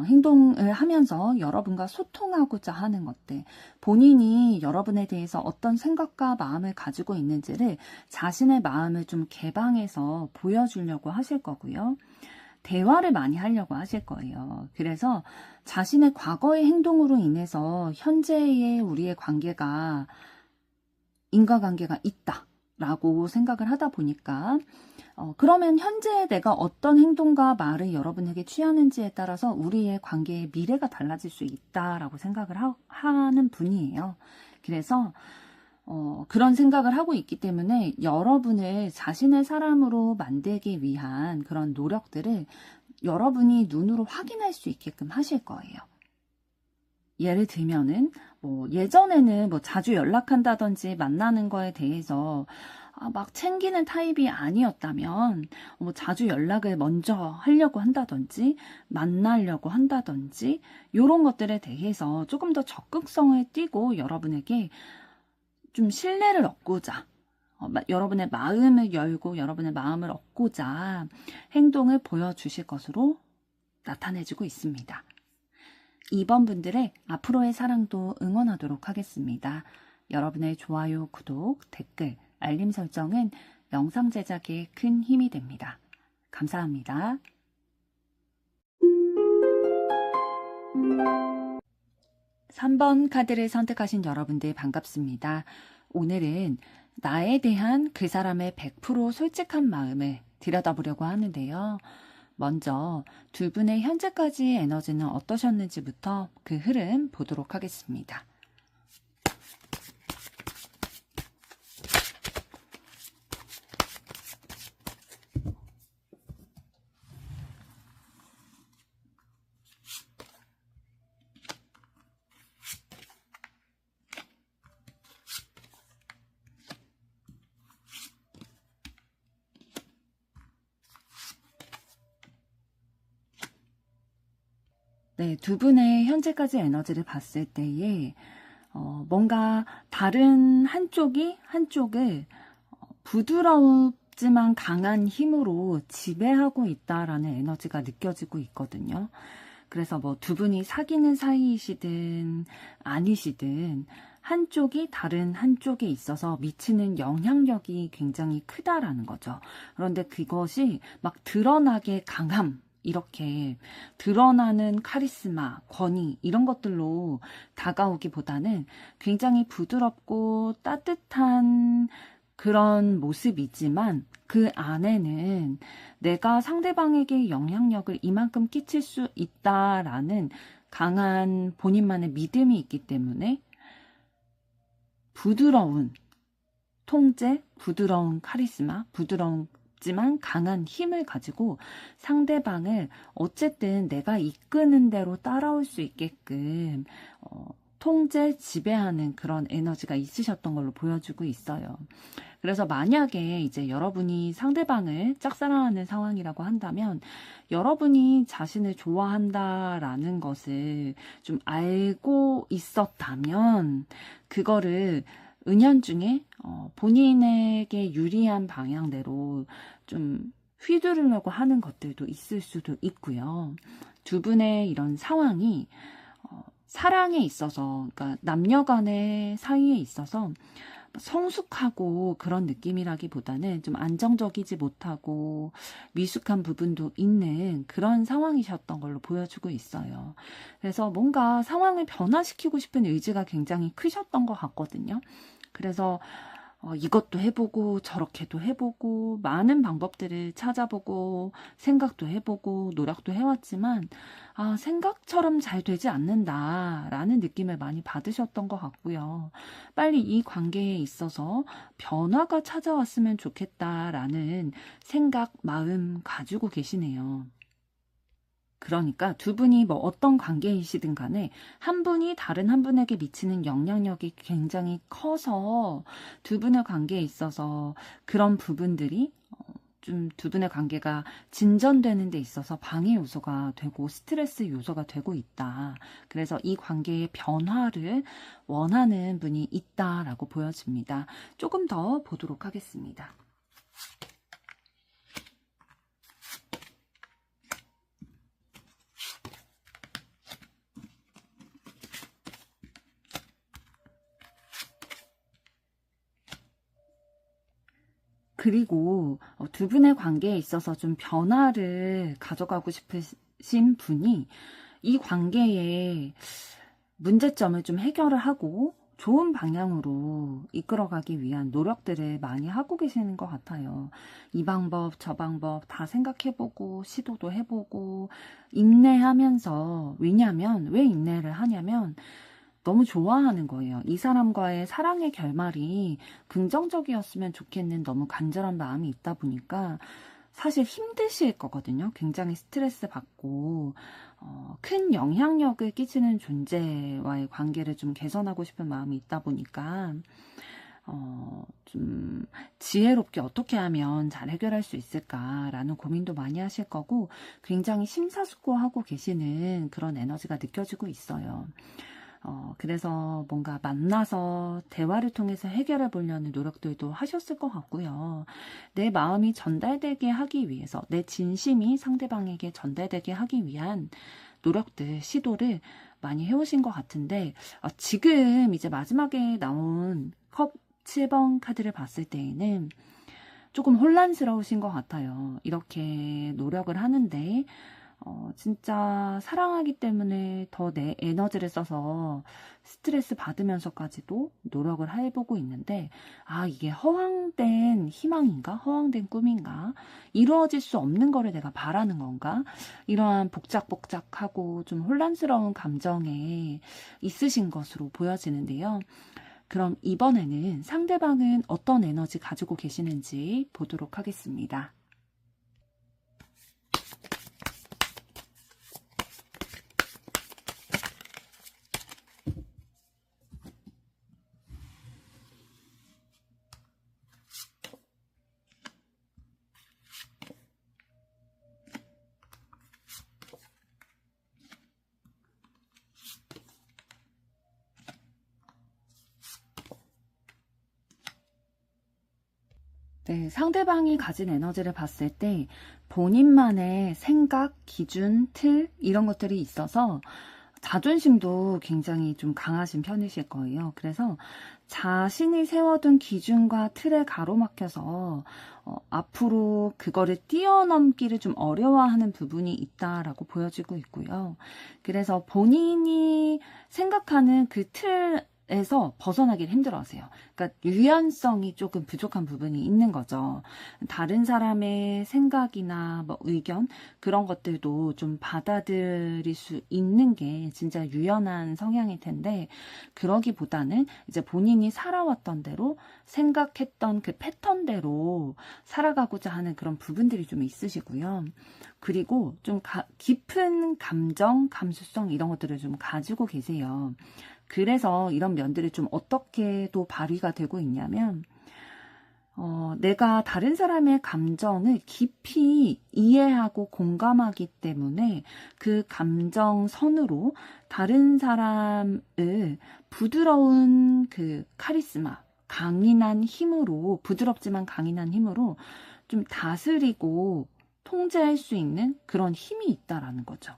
행동을 하면서 여러분과 소통하고자 하는 것들, 본인이 여러분에 대해서 어떤 생각과 마음을 가지고 있는지를 자신의 마음을 좀 개방해서 보여주려고 하실 거고요. 대화를 많이 하려고 하실 거예요. 그래서 자신의 과거의 행동으로 인해서 현재의 우리의 관계가 인과관계가 있다라고 생각을 하다 보니까 그러면 현재 내가 어떤 행동과 말을 여러분에게 취하는지에 따라서 우리의 관계의 미래가 달라질 수 있다라고 생각을 하는 분이에요. 그래서 그런 생각을 하고 있기 때문에 여러분을 자신의 사람으로 만들기 위한 그런 노력들을 여러분이 눈으로 확인할 수 있게끔 하실 거예요. 예를 들면은 예전에는 자주 연락한다든지 만나는 거에 대해서 막 챙기는 타입이 아니었다면 자주 연락을 먼저 하려고 한다든지 만나려고 한다든지 이런 것들에 대해서 조금 더 적극성을 띠고 여러분에게 좀 신뢰를 얻고자 여러분의 마음을 열고 여러분의 마음을 얻고자 행동을 보여주실 것으로 나타내지고 있습니다. 2번 분들의 앞으로의 사랑도 응원하도록 하겠습니다. 여러분의 좋아요, 구독, 댓글, 알림 설정은 영상 제작에 큰 힘이 됩니다. 감사합니다. 3번 카드를 선택하신 여러분들 반갑습니다. 오늘은 나에 대한 그 사람의 100% 솔직한 마음을 들여다보려고 하는데요. 먼저 두 분의 현재까지의 에너지는 어떠셨는지부터 그 흐름 보도록 하겠습니다. 네, 두 분의 현재까지 에너지를 봤을 때에 뭔가 다른 한쪽을 부드럽지만 강한 힘으로 지배하고 있다라는 에너지가 느껴지고 있거든요. 그래서 두 분이 사귀는 사이이시든 아니시든 한쪽이 다른 한쪽에 있어서 미치는 영향력이 굉장히 크다라는 거죠. 그런데 그것이 막 드러나게 강함, 이렇게 드러나는 카리스마, 권위 이런 것들로 다가오기보다는 굉장히 부드럽고 따뜻한 그런 모습이지만 그 안에는 내가 상대방에게 영향력을 이만큼 끼칠 수 있다라는 강한 본인만의 믿음이 있기 때문에 부드러운 통제, 부드러운 카리스마, 부드럽지만 강한 힘을 가지고 상대방을 어쨌든 내가 이끄는 대로 따라올 수 있게끔 통제, 지배하는 그런 에너지가 있으셨던 걸로 보여주고 있어요. 그래서 만약에 이제 여러분이 상대방을 짝사랑하는 상황이라고 한다면 여러분이 자신을 좋아한다라는 것을 좀 알고 있었다면 그거를 은연중에 본인에게 유리한 방향대로 좀 휘두르려고 하는 것들도 있을 수도 있고요. 두 분의 이런 상황이 사랑에 있어서, 그러니까 남녀 간의 사이에 있어서 성숙하고 그런 느낌이라기보다는 좀 안정적이지 못하고 미숙한 부분도 있는 그런 상황이셨던 걸로 보여주고 있어요. 그래서 뭔가 상황을 변화시키고 싶은 의지가 굉장히 크셨던 것 같거든요. 그래서 이것도 해보고 저렇게도 해보고 많은 방법들을 찾아보고 생각도 해보고 노력도 해왔지만 생각처럼 잘 되지 않는다라는 느낌을 많이 받으셨던 것 같고요. 빨리 이 관계에 있어서 변화가 찾아왔으면 좋겠다라는 생각, 마음 가지고 계시네요. 그러니까 두 분이 뭐 어떤 관계이시든 간에 한 분이 다른 한 분에게 미치는 영향력이 굉장히 커서 두 분의 관계에 있어서 그런 부분들이 좀 두 분의 관계가 진전되는 데 있어서 방해 요소가 되고 스트레스 요소가 되고 있다. 그래서 이 관계의 변화를 원하는 분이 있다라고 보여집니다. 조금 더 보도록 하겠습니다. 그리고 두 분의 관계에 있어서 좀 변화를 가져가고 싶으신 분이 이 관계의 문제점을 좀 해결을 하고 좋은 방향으로 이끌어가기 위한 노력들을 많이 하고 계시는 것 같아요. 이 방법, 저 방법 다 생각해보고 시도도 해보고 인내하면서, 왜냐하면 왜 인내를 하냐면 너무 좋아하는 거예요. 이 사람과의 사랑의 결말이 긍정적이었으면 좋겠는 너무 간절한 마음이 있다 보니까 사실 힘드실 거거든요. 굉장히 스트레스 받고 큰 영향력을 끼치는 존재와의 관계를 좀 개선하고 싶은 마음이 있다 보니까 좀 지혜롭게 어떻게 하면 잘 해결할 수 있을까라는 고민도 많이 하실 거고 굉장히 심사숙고하고 계시는 그런 에너지가 느껴지고 있어요. 그래서 뭔가 만나서 대화를 통해서 해결해 보려는 노력들도 하셨을 것 같고요. 내 마음이 전달되게 하기 위해서, 내 진심이 상대방에게 전달되게 하기 위한 노력들, 시도를 많이 해오신 것 같은데, 지금 이제 마지막에 나온 컵 7번 카드를 봤을 때에는 조금 혼란스러우신 것 같아요. 이렇게 노력을 하는데, 진짜 사랑하기 때문에 더 내 에너지를 써서 스트레스 받으면서까지도 노력을 해보고 있는데, 이게 허황된 희망인가? 허황된 꿈인가? 이루어질 수 없는 거를 내가 바라는 건가? 이러한 복작복작하고 좀 혼란스러운 감정에 있으신 것으로 보여지는데요. 그럼 이번에는 상대방은 어떤 에너지 가지고 계시는지 보도록 하겠습니다. 네, 상대방이 가진 에너지를 봤을 때 본인만의 생각, 기준, 틀 이런 것들이 있어서 자존심도 굉장히 좀 강하신 편이실 거예요. 그래서 자신이 세워둔 기준과 틀에 가로막혀서 앞으로 그거를 뛰어넘기를 좀 어려워하는 부분이 있다라고 보여지고 있고요. 그래서 본인이 생각하는 그 틀에서 벗어나기를 힘들어하세요. 그러니까 유연성이 조금 부족한 부분이 있는 거죠. 다른 사람의 생각이나 뭐 의견 그런 것들도 좀 받아들일 수 있는 게 진짜 유연한 성향일 텐데, 그러기보다는 이제 본인이 살아왔던 대로 생각했던 그 패턴대로 살아가고자 하는 그런 부분들이 좀 있으시고요. 그리고 좀 깊은 감정, 감수성 이런 것들을 좀 가지고 계세요. 그래서 이런 면들이 좀 어떻게 또 발휘가 되고 있냐면, 내가 다른 사람의 감정을 깊이 이해하고 공감하기 때문에 그 감정선으로 다른 사람을 부드러운 그 카리스마, 강인한 힘으로, 부드럽지만 강인한 힘으로 좀 다스리고 통제할 수 있는 그런 힘이 있다라는 거죠.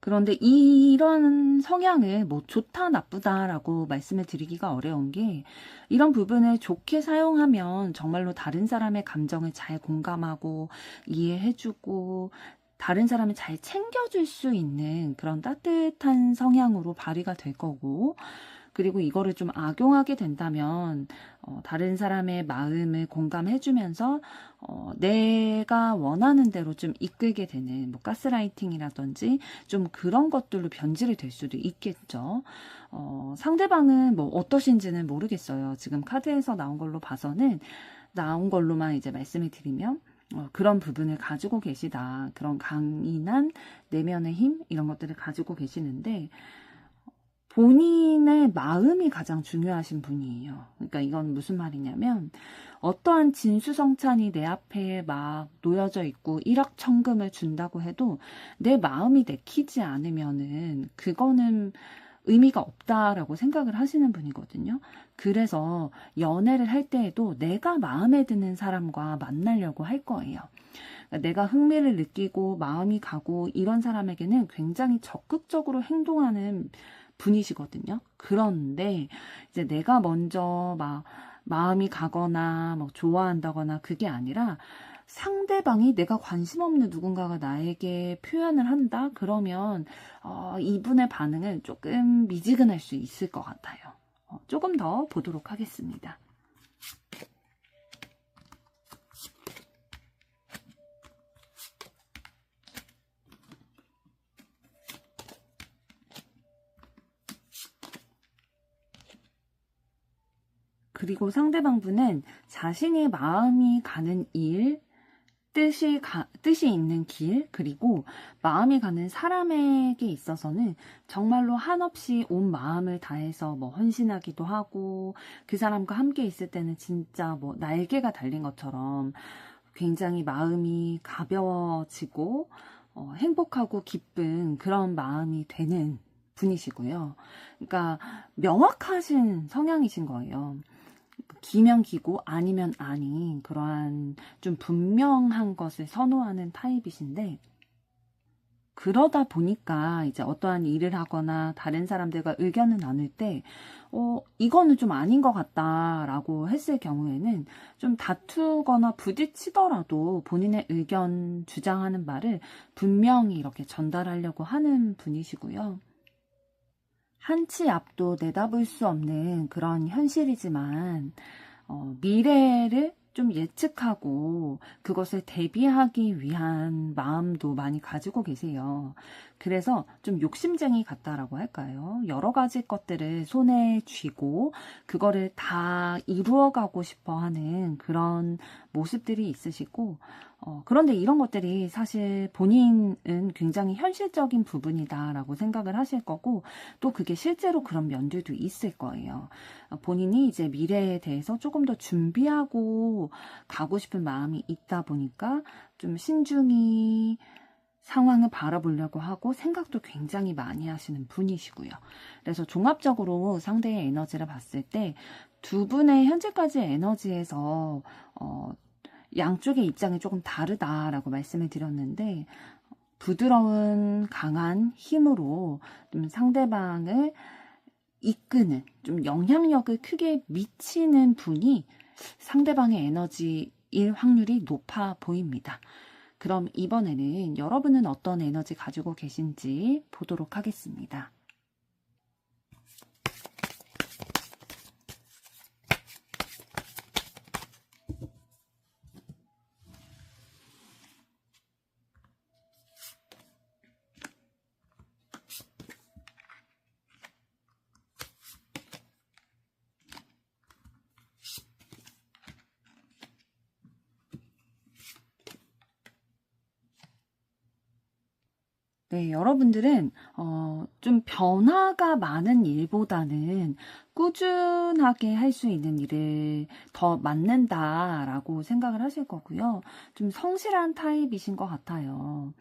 그런데 이런 성향을 뭐 좋다 나쁘다라고 말씀을 드리기가 어려운 게, 이런 부분을 좋게 사용하면 정말로 다른 사람의 감정을 잘 공감하고 이해해주고 다른 사람을 잘 챙겨줄 수 있는 그런 따뜻한 성향으로 발휘가 될 거고, 그리고 이거를 좀 악용하게 된다면 다른 사람의 마음을 공감해주면서 내가 원하는 대로 좀 이끌게 되는 뭐 가스라이팅이라든지 좀 그런 것들로 변질이 될 수도 있겠죠. 상대방은 뭐 어떠신지는 모르겠어요. 지금 카드에서 나온 걸로 봐서는, 나온 걸로만 이제 말씀을 드리면 그런 부분을 가지고 계시다. 그런 강인한 내면의 힘 이런 것들을 가지고 계시는데, 본인의 마음이 가장 중요하신 분이에요. 그러니까 이건 무슨 말이냐면, 어떠한 진수성찬이 내 앞에 막 놓여져 있고 일확천금을 준다고 해도 내 마음이 내키지 않으면은 그거는 의미가 없다라고 생각을 하시는 분이거든요. 그래서 연애를 할 때에도 내가 마음에 드는 사람과 만나려고 할 거예요. 그러니까 내가 흥미를 느끼고 마음이 가고 이런 사람에게는 굉장히 적극적으로 행동하는 분이시거든요. 그런데 이제 내가 먼저 막 마음이 가거나 뭐 좋아한다거나 그게 아니라, 상대방이 내가 관심 없는 누군가가 나에게 표현을 한다? 그러면 이분의 반응은 조금 미지근할 수 있을 것 같아요. 조금 더 보도록 하겠습니다. 그리고 상대방 분은 자신의 마음이 가는 일, 뜻이 있는 길, 그리고 마음이 가는 사람에게 있어서는 정말로 한없이 온 마음을 다해서 뭐 헌신하기도 하고, 그 사람과 함께 있을 때는 진짜 뭐 날개가 달린 것처럼 굉장히 마음이 가벼워지고 행복하고 기쁜 그런 마음이 되는 분이시고요. 그러니까 명확하신 성향이신 거예요. 기면 기고 아니면 아닌 그러한 좀 분명한 것을 선호하는 타입이신데, 그러다 보니까 이제 어떠한 일을 하거나 다른 사람들과 의견을 나눌 때 이거는 좀 아닌 것 같다라고 했을 경우에는 좀 다투거나 부딪히더라도 본인의 의견 주장하는 말을 분명히 이렇게 전달하려고 하는 분이시고요. 한치 앞도 내다볼 수 없는 그런 현실이지만 미래를 좀 예측하고 그것을 대비하기 위한 마음도 많이 가지고 계세요. 그래서 좀 욕심쟁이 같다라고 할까요? 여러 가지 것들을 손에 쥐고 그거를 다 이루어가고 싶어 하는 그런 모습들이 있으시고, 그런데 이런 것들이 사실 본인은 굉장히 현실적인 부분이다라고 생각을 하실 거고, 또 그게 실제로 그런 면들도 있을 거예요. 본인이 이제 미래에 대해서 조금 더 준비하고 가고 싶은 마음이 있다 보니까 좀 신중히 상황을 바라보려고 하고 생각도 굉장히 많이 하시는 분이시고요. 그래서 종합적으로 상대의 에너지를 봤을 때 두 분의 현재까지의 에너지에서 양쪽의 입장이 조금 다르다라고 말씀을 드렸는데, 부드러운 강한 힘으로 좀 상대방을 이끄는, 좀 영향력을 크게 미치는 분이 상대방의 에너지일 확률이 높아 보입니다. 그럼 이번에는 여러분은 어떤 에너지 가지고 계신지 보도록 하겠습니다. 네, 여러분들은 좀 변화가 많은 일보다는 꾸준하게 할 수 있는 일을 더 맡는다라고 생각을 하실 거고요. 좀 성실한 타입이신 것 같아요.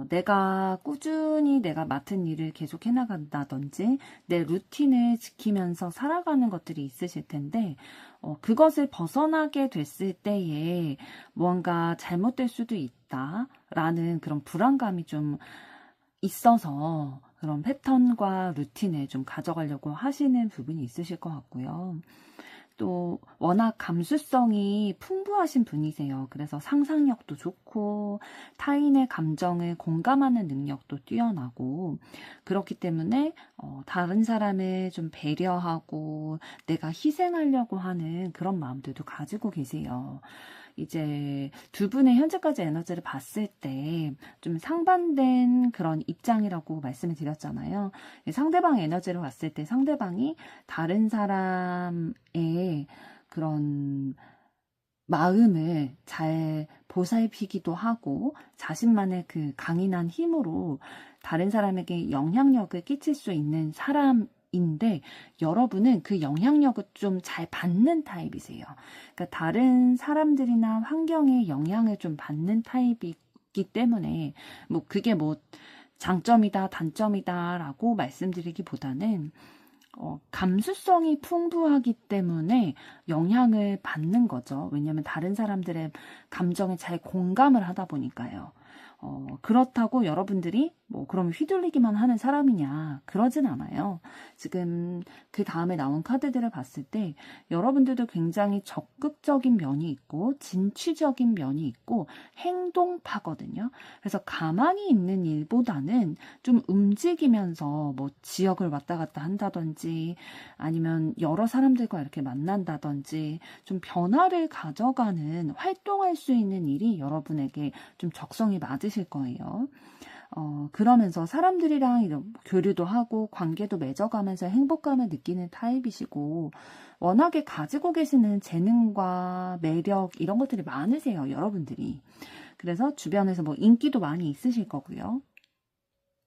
내가 꾸준히 내가 맡은 일을 계속 해나간다든지 내 루틴을 지키면서 살아가는 것들이 있으실 텐데 그것을 벗어나게 됐을 때에 무언가 잘못될 수도 있다라는 그런 불안감이 좀 있어서 그런 패턴과 루틴을 좀 가져가려고 하시는 부분이 있으실 것 같고요. 또 워낙 감수성이 풍부하신 분이세요. 그래서 상상력도 좋고 타인의 감정을 공감하는 능력도 뛰어나고 그렇기 때문에 다른 사람을 좀 배려하고 내가 희생하려고 하는 그런 마음들도 가지고 계세요. 이제 두 분의 현재까지 에너지를 봤을 때 좀 상반된 그런 입장이라고 말씀을 드렸잖아요. 상대방 에너지를 봤을 때 상대방이 다른 사람의 그런 마음을 잘 보살피기도 하고 자신만의 그 강인한 힘으로 다른 사람에게 영향력을 끼칠 수 있는 사람인데 여러분은 그 영향력을 좀 잘 받는 타입이세요. 그러니까 다른 사람들이나 환경에 영향을 좀 받는 타입이기 때문에 뭐 그게 뭐 장점이다 단점이다라고 말씀드리기보다는 감수성이 풍부하기 때문에 영향을 받는 거죠. 왜냐하면 다른 사람들의 감정에 잘 공감을 하다 보니까요. 그렇다고 여러분들이 뭐 그럼 휘둘리기만 하는 사람이냐 그러진 않아요. 지금 그 다음에 나온 카드들을 봤을 때 여러분들도 굉장히 적극적인 면이 있고 진취적인 면이 있고 행동파거든요. 그래서 가만히 있는 일보다는 좀 움직이면서 뭐 지역을 왔다 갔다 한다든지 아니면 여러 사람들과 이렇게 만난다든지 좀 변화를 가져가는 활동할 수 있는 일이 여러분에게 좀 적성이 맞으실 거예요. 그러면서 사람들이랑 이런 교류도 하고 관계도 맺어가면서 행복감을 느끼는 타입이시고 워낙에 가지고 계시는 재능과 매력 이런 것들이 많으세요, 여러분들이. 그래서 주변에서 뭐 인기도 많이 있으실 거고요.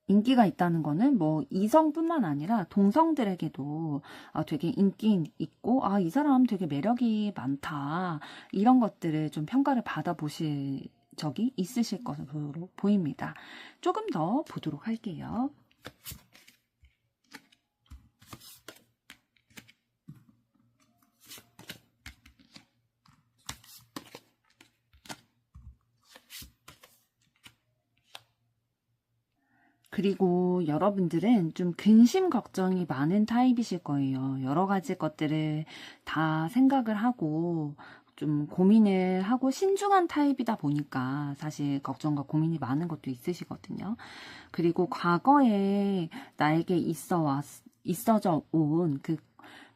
인기가 있다는 거는 뭐 이성뿐만 아니라 동성들에게도 되게 인기 있고 이 사람 되게 매력이 많다 이런 것들을 좀 평가를 받아보실 적이 있으실 것으로 보입니다. 조금 더 보도록 할게요. 그리고 여러분들은 좀 근심 걱정이 많은 타입이실 거예요. 여러 가지 것들을 다 생각을 하고 좀 고민을 하고 신중한 타입이다 보니까 사실 걱정과 고민이 많은 것도 있으시거든요. 그리고 과거에 나에게 있어져 온 그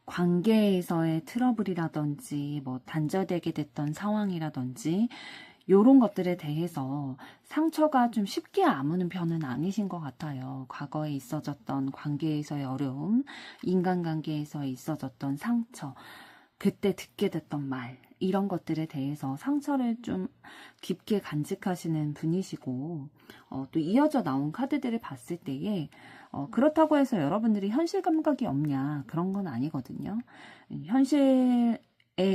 관계에서의 트러블이라든지 뭐 단절되게 됐던 상황이라든지 요런 것들에 대해서 상처가 좀 쉽게 아무는 편은 아니신 것 같아요. 과거에 있어졌던 관계에서의 어려움, 인간관계에서 있어졌던 상처, 그때 듣게 됐던 말, 이런 것들에 대해서 상처를 좀 깊게 간직하시는 분이시고, 또 이어져 나온 카드들을 봤을 때에, 그렇다고 해서 여러분들이 현실 감각이 없냐, 그런 건 아니거든요. 현실에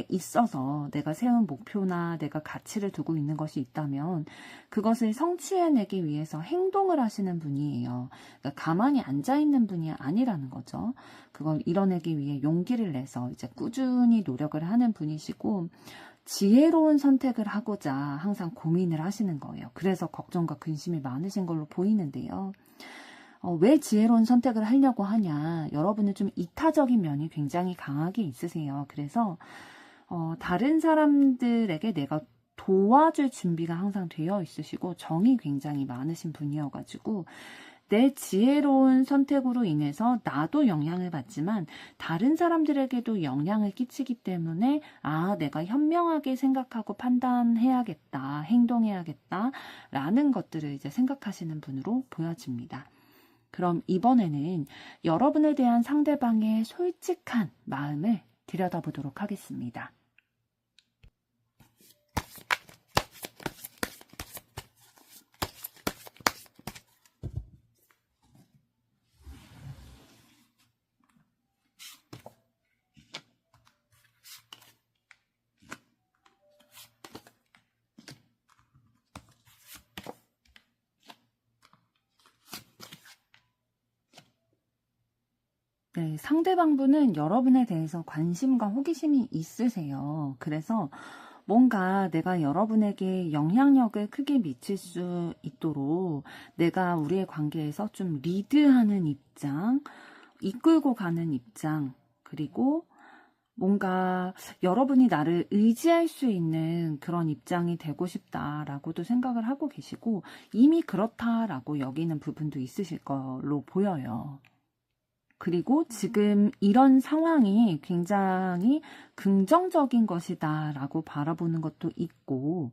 있어서 내가 세운 목표나 내가 가치를 두고 있는 것이 있다면 그것을 성취해내기 위해서 행동을 하시는 분이에요. 그러니까 가만히 앉아있는 분이 아니라는 거죠. 그걸 이뤄내기 위해 용기를 내서 이제 꾸준히 노력을 하는 분이시고 지혜로운 선택을 하고자 항상 고민을 하시는 거예요. 그래서 걱정과 근심이 많으신 걸로 보이는데요. 왜 지혜로운 선택을 하려고 하냐. 여러분은 좀 이타적인 면이 굉장히 강하게 있으세요. 그래서 다른 사람들에게 내가 도와줄 준비가 항상 되어 있으시고 정이 굉장히 많으신 분이어가지고 내 지혜로운 선택으로 인해서 나도 영향을 받지만 다른 사람들에게도 영향을 끼치기 때문에 내가 현명하게 생각하고 판단해야겠다, 행동해야겠다 라는 것들을 이제 생각하시는 분으로 보여집니다. 그럼 이번에는 여러분에 대한 상대방의 솔직한 마음을 들여다보도록 하겠습니다. 네, 상대방분은 여러분에 대해서 관심과 호기심이 있으세요. 그래서 뭔가 내가 여러분에게 영향력을 크게 미칠 수 있도록 내가 우리의 관계에서 좀 리드하는 입장, 이끌고 가는 입장, 그리고 뭔가 여러분이 나를 의지할 수 있는 그런 입장이 되고 싶다라고도 생각을 하고 계시고 이미 그렇다라고 여기는 부분도 있으실 걸로 보여요. 그리고 지금 이런 상황이 굉장히 긍정적인 것이다 라고 바라보는 것도 있고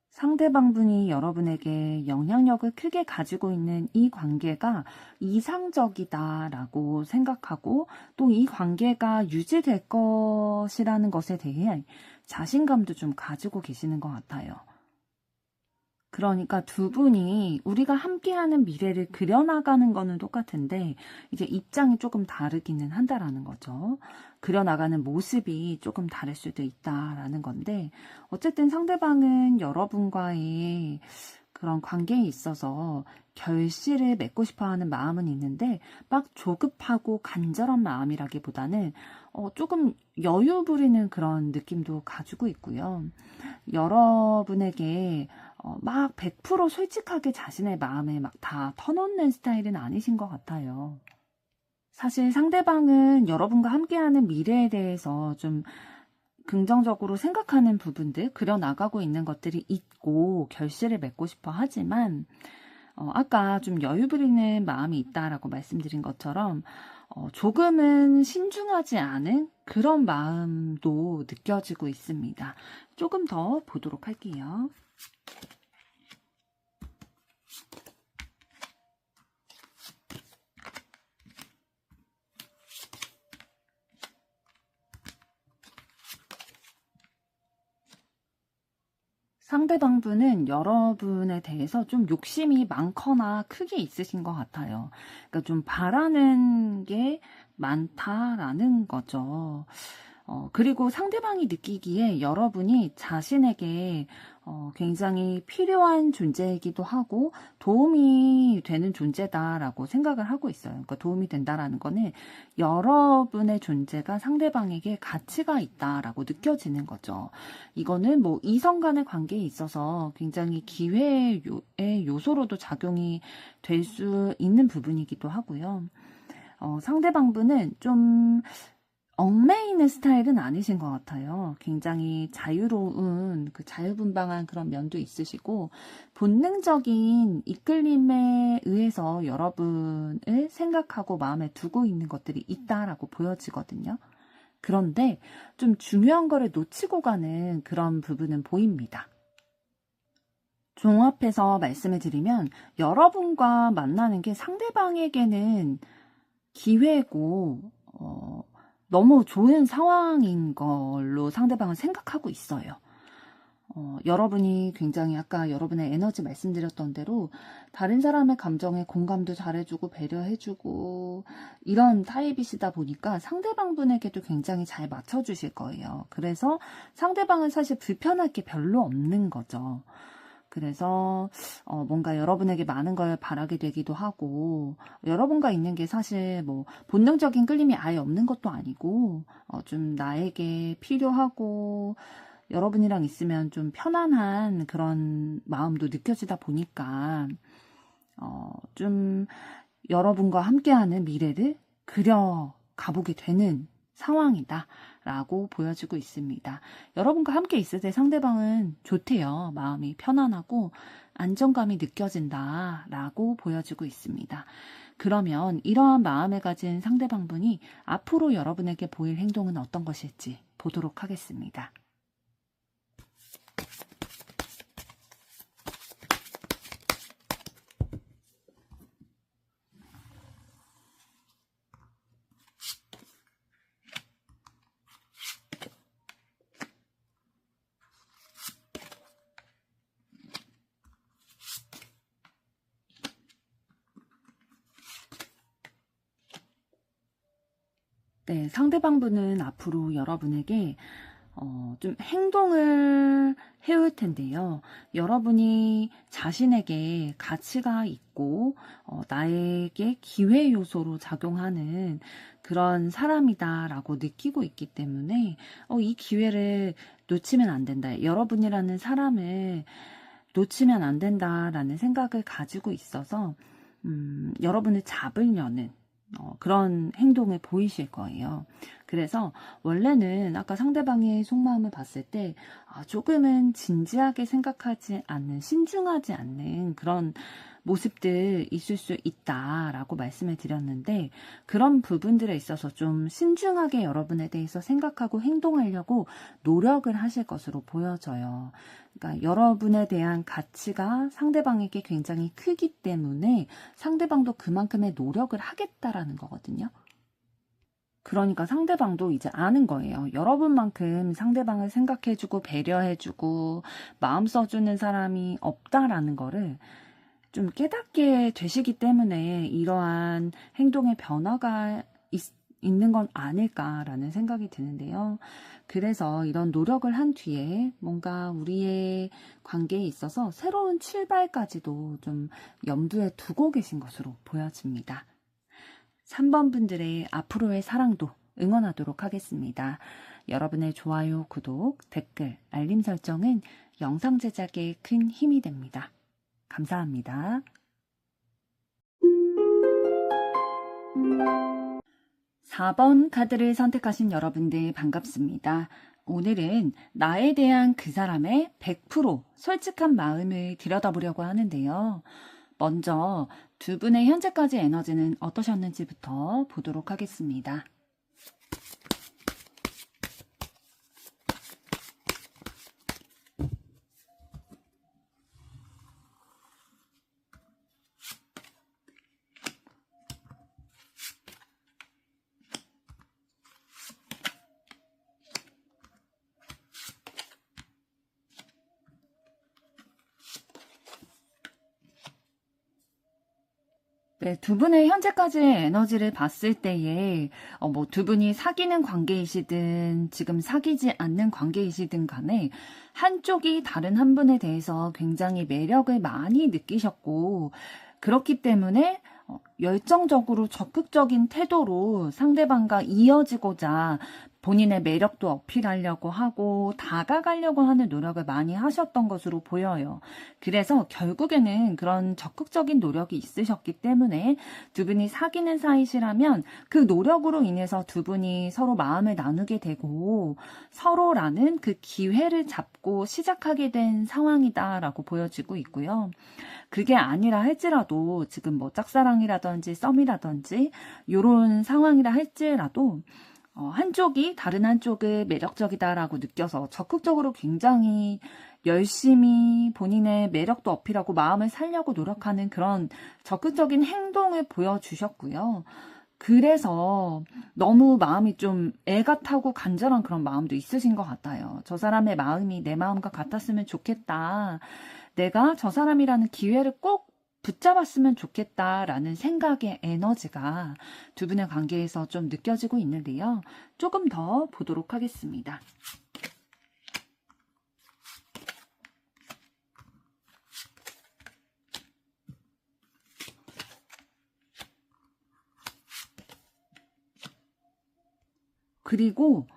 상대방분이 여러분에게 영향력을 크게 가지고 있는 이 관계가 이상적이다 라고 생각하고 또 이 관계가 유지될 것이라는 것에 대해 자신감도 좀 가지고 계시는 것 같아요. 그러니까 두 분이 우리가 함께하는 미래를 그려나가는 거는 똑같은데 이제 입장이 조금 다르기는 한다라는 거죠. 그려나가는 모습이 조금 다를 수도 있다라는 건데 어쨌든 상대방은 여러분과의 그런 관계에 있어서 결실을 맺고 싶어 하는 마음은 있는데 막 조급하고 간절한 마음이라기보다는 조금 여유 부리는 그런 느낌도 가지고 있고요. 여러분에게 막 100% 솔직하게 자신의 마음을 막 다 터놓는 스타일은 아니신 것 같아요. 사실 상대방은 여러분과 함께하는 미래에 대해서 좀 긍정적으로 생각하는 부분들, 그려나가고 있는 것들이 있고 결실을 맺고 싶어 하지만 아까 좀 여유 부리는 마음이 있다라고 말씀드린 것처럼 조금은 신중하지 않은 그런 마음도 느껴지고 있습니다. 조금 더 보도록 할게요. 상대방분은 여러분에 대해서 좀 욕심이 많거나 크게 있으신 것 같아요. 그러니까 좀 바라는 게 많다라는 거죠. 그리고 상대방이 느끼기에 여러분이 자신에게 굉장히 필요한 존재이기도 하고 도움이 되는 존재다라고 생각을 하고 있어요. 그러니까 도움이 된다라는 거는 여러분의 존재가 상대방에게 가치가 있다라고 느껴지는 거죠. 이거는 뭐 이성 간의 관계에 있어서 굉장히 기회의 요소로도 작용이 될 수 있는 부분이기도 하고요. 상대방분은 좀 얽매이는 스타일은 아니신 것 같아요. 굉장히 자유로운, 자유분방한 그런 면도 있으시고, 본능적인 이끌림에 의해서 여러분을 생각하고 마음에 두고 있는 것들이 있다라고 보여지거든요. 그런데 좀 중요한 거를 놓치고 가는 그런 부분은 보입니다. 종합해서 말씀을 드리면, 여러분과 만나는 게 상대방에게는 기회고, 너무 좋은 상황인 걸로 상대방은 생각하고 있어요. 여러분이 굉장히 아까 여러분의 에너지 말씀드렸던 대로 다른 사람의 감정에 공감도 잘해주고 배려해주고 이런 타입이시다 보니까 상대방분에게도 굉장히 잘 맞춰주실 거예요. 그래서 상대방은 사실 불편할 게 별로 없는 거죠. 그래서 뭔가 여러분에게 많은 걸 바라게 되기도 하고 여러분과 있는 게 사실 뭐 본능적인 끌림이 아예 없는 것도 아니고 좀 나에게 필요하고 여러분이랑 있으면 좀 편안한 그런 마음도 느껴지다 보니까 좀 여러분과 함께하는 미래를 그려 가보게 되는 상황이다 라고 보여지고 있습니다. 여러분과 함께 있을 때 상대방은 좋대요. 마음이 편안하고 안정감이 느껴진다 라고 보여지고 있습니다. 그러면 이러한 마음을 가진 상대방분이 앞으로 여러분에게 보일 행동은 어떤 것일지 보도록 하겠습니다. 네, 상대방분은 앞으로 여러분에게 좀 행동을 해올 텐데요. 여러분이 자신에게 가치가 있고, 나에게 기회 요소로 작용하는 그런 사람이다라고 느끼고 있기 때문에, 이 기회를 놓치면 안 된다. 여러분이라는 사람을 놓치면 안 된다라는 생각을 가지고 있어서, 여러분을 잡으려는 그런 행동을 보이실 거예요. 그래서 원래는 아까 상대방의 속마음을 봤을 때 조금은 진지하게 생각하지 않는, 신중하지 않는 그런 모습들 있을 수 있다라고 말씀을 드렸는데, 그런 부분들에 있어서 좀 신중하게 여러분에 대해서 생각하고 행동하려고 노력을 하실 것으로 보여져요. 그러니까 여러분에 대한 가치가 상대방에게 굉장히 크기 때문에 상대방도 그만큼의 노력을 하겠다라는 거거든요. 그러니까 상대방도 이제 아는 거예요. 여러분만큼 상대방을 생각해주고 배려해주고 마음 써주는 사람이 없다라는 거를 좀 깨닫게 되시기 때문에 이러한 행동의 변화가 있는 건 아닐까라는 생각이 드는데요. 그래서 이런 노력을 한 뒤에 뭔가 우리의 관계에 있어서 새로운 출발까지도 좀 염두에 두고 계신 것으로 보여집니다. 3번 분들의 앞으로의 사랑도 응원하도록 하겠습니다. 여러분의 좋아요, 구독, 댓글, 알림 설정은 영상 제작에 큰 힘이 됩니다. 감사합니다. 4번 카드를 선택하신 여러분들 반갑습니다. 오늘은 나에 대한 그 사람의 100% 솔직한 마음을 들여다보려고 하는데요. 먼저 두 분의 현재까지 에너지는 어떠셨는지부터 보도록 하겠습니다. 네, 두 분의 현재까지의 에너지를 봤을 때에 뭐 두 분이 사귀는 관계이시든 지금 사귀지 않는 관계이시든 간에 한쪽이 다른 한 분에 대해서 굉장히 매력을 많이 느끼셨고, 그렇기 때문에 열정적으로 적극적인 태도로 상대방과 이어지고자 본인의 매력도 어필하려고 하고 다가가려고 하는 노력을 많이 하셨던 것으로 보여요. 그래서 결국에는 그런 적극적인 노력이 있으셨기 때문에 두 분이 사귀는 사이시라면 그 노력으로 인해서 두 분이 서로 마음을 나누게 되고 서로라는 그 기회를 잡고 시작하게 된 상황이다라고 보여지고 있고요. 그게 아니라 할지라도 지금 뭐 짝사랑이라든지 썸이라든지 이런 상황이라 할지라도 한쪽이 다른 한쪽을 매력적이다라고 느껴서 적극적으로 굉장히 열심히 본인의 매력도 어필하고 마음을 살려고 노력하는 그런 적극적인 행동을 보여주셨고요. 그래서 너무 마음이 좀 애가 타고 간절한 그런 마음도 있으신 것 같아요. 저 사람의 마음이 내 마음과 같았으면 좋겠다. 내가 저 사람이라는 기회를 꼭 붙잡았으면 좋겠다라는 생각의 에너지가 두 분의 관계에서 좀 느껴지고 있는데요. 조금 더 보도록 하겠습니다. 그리고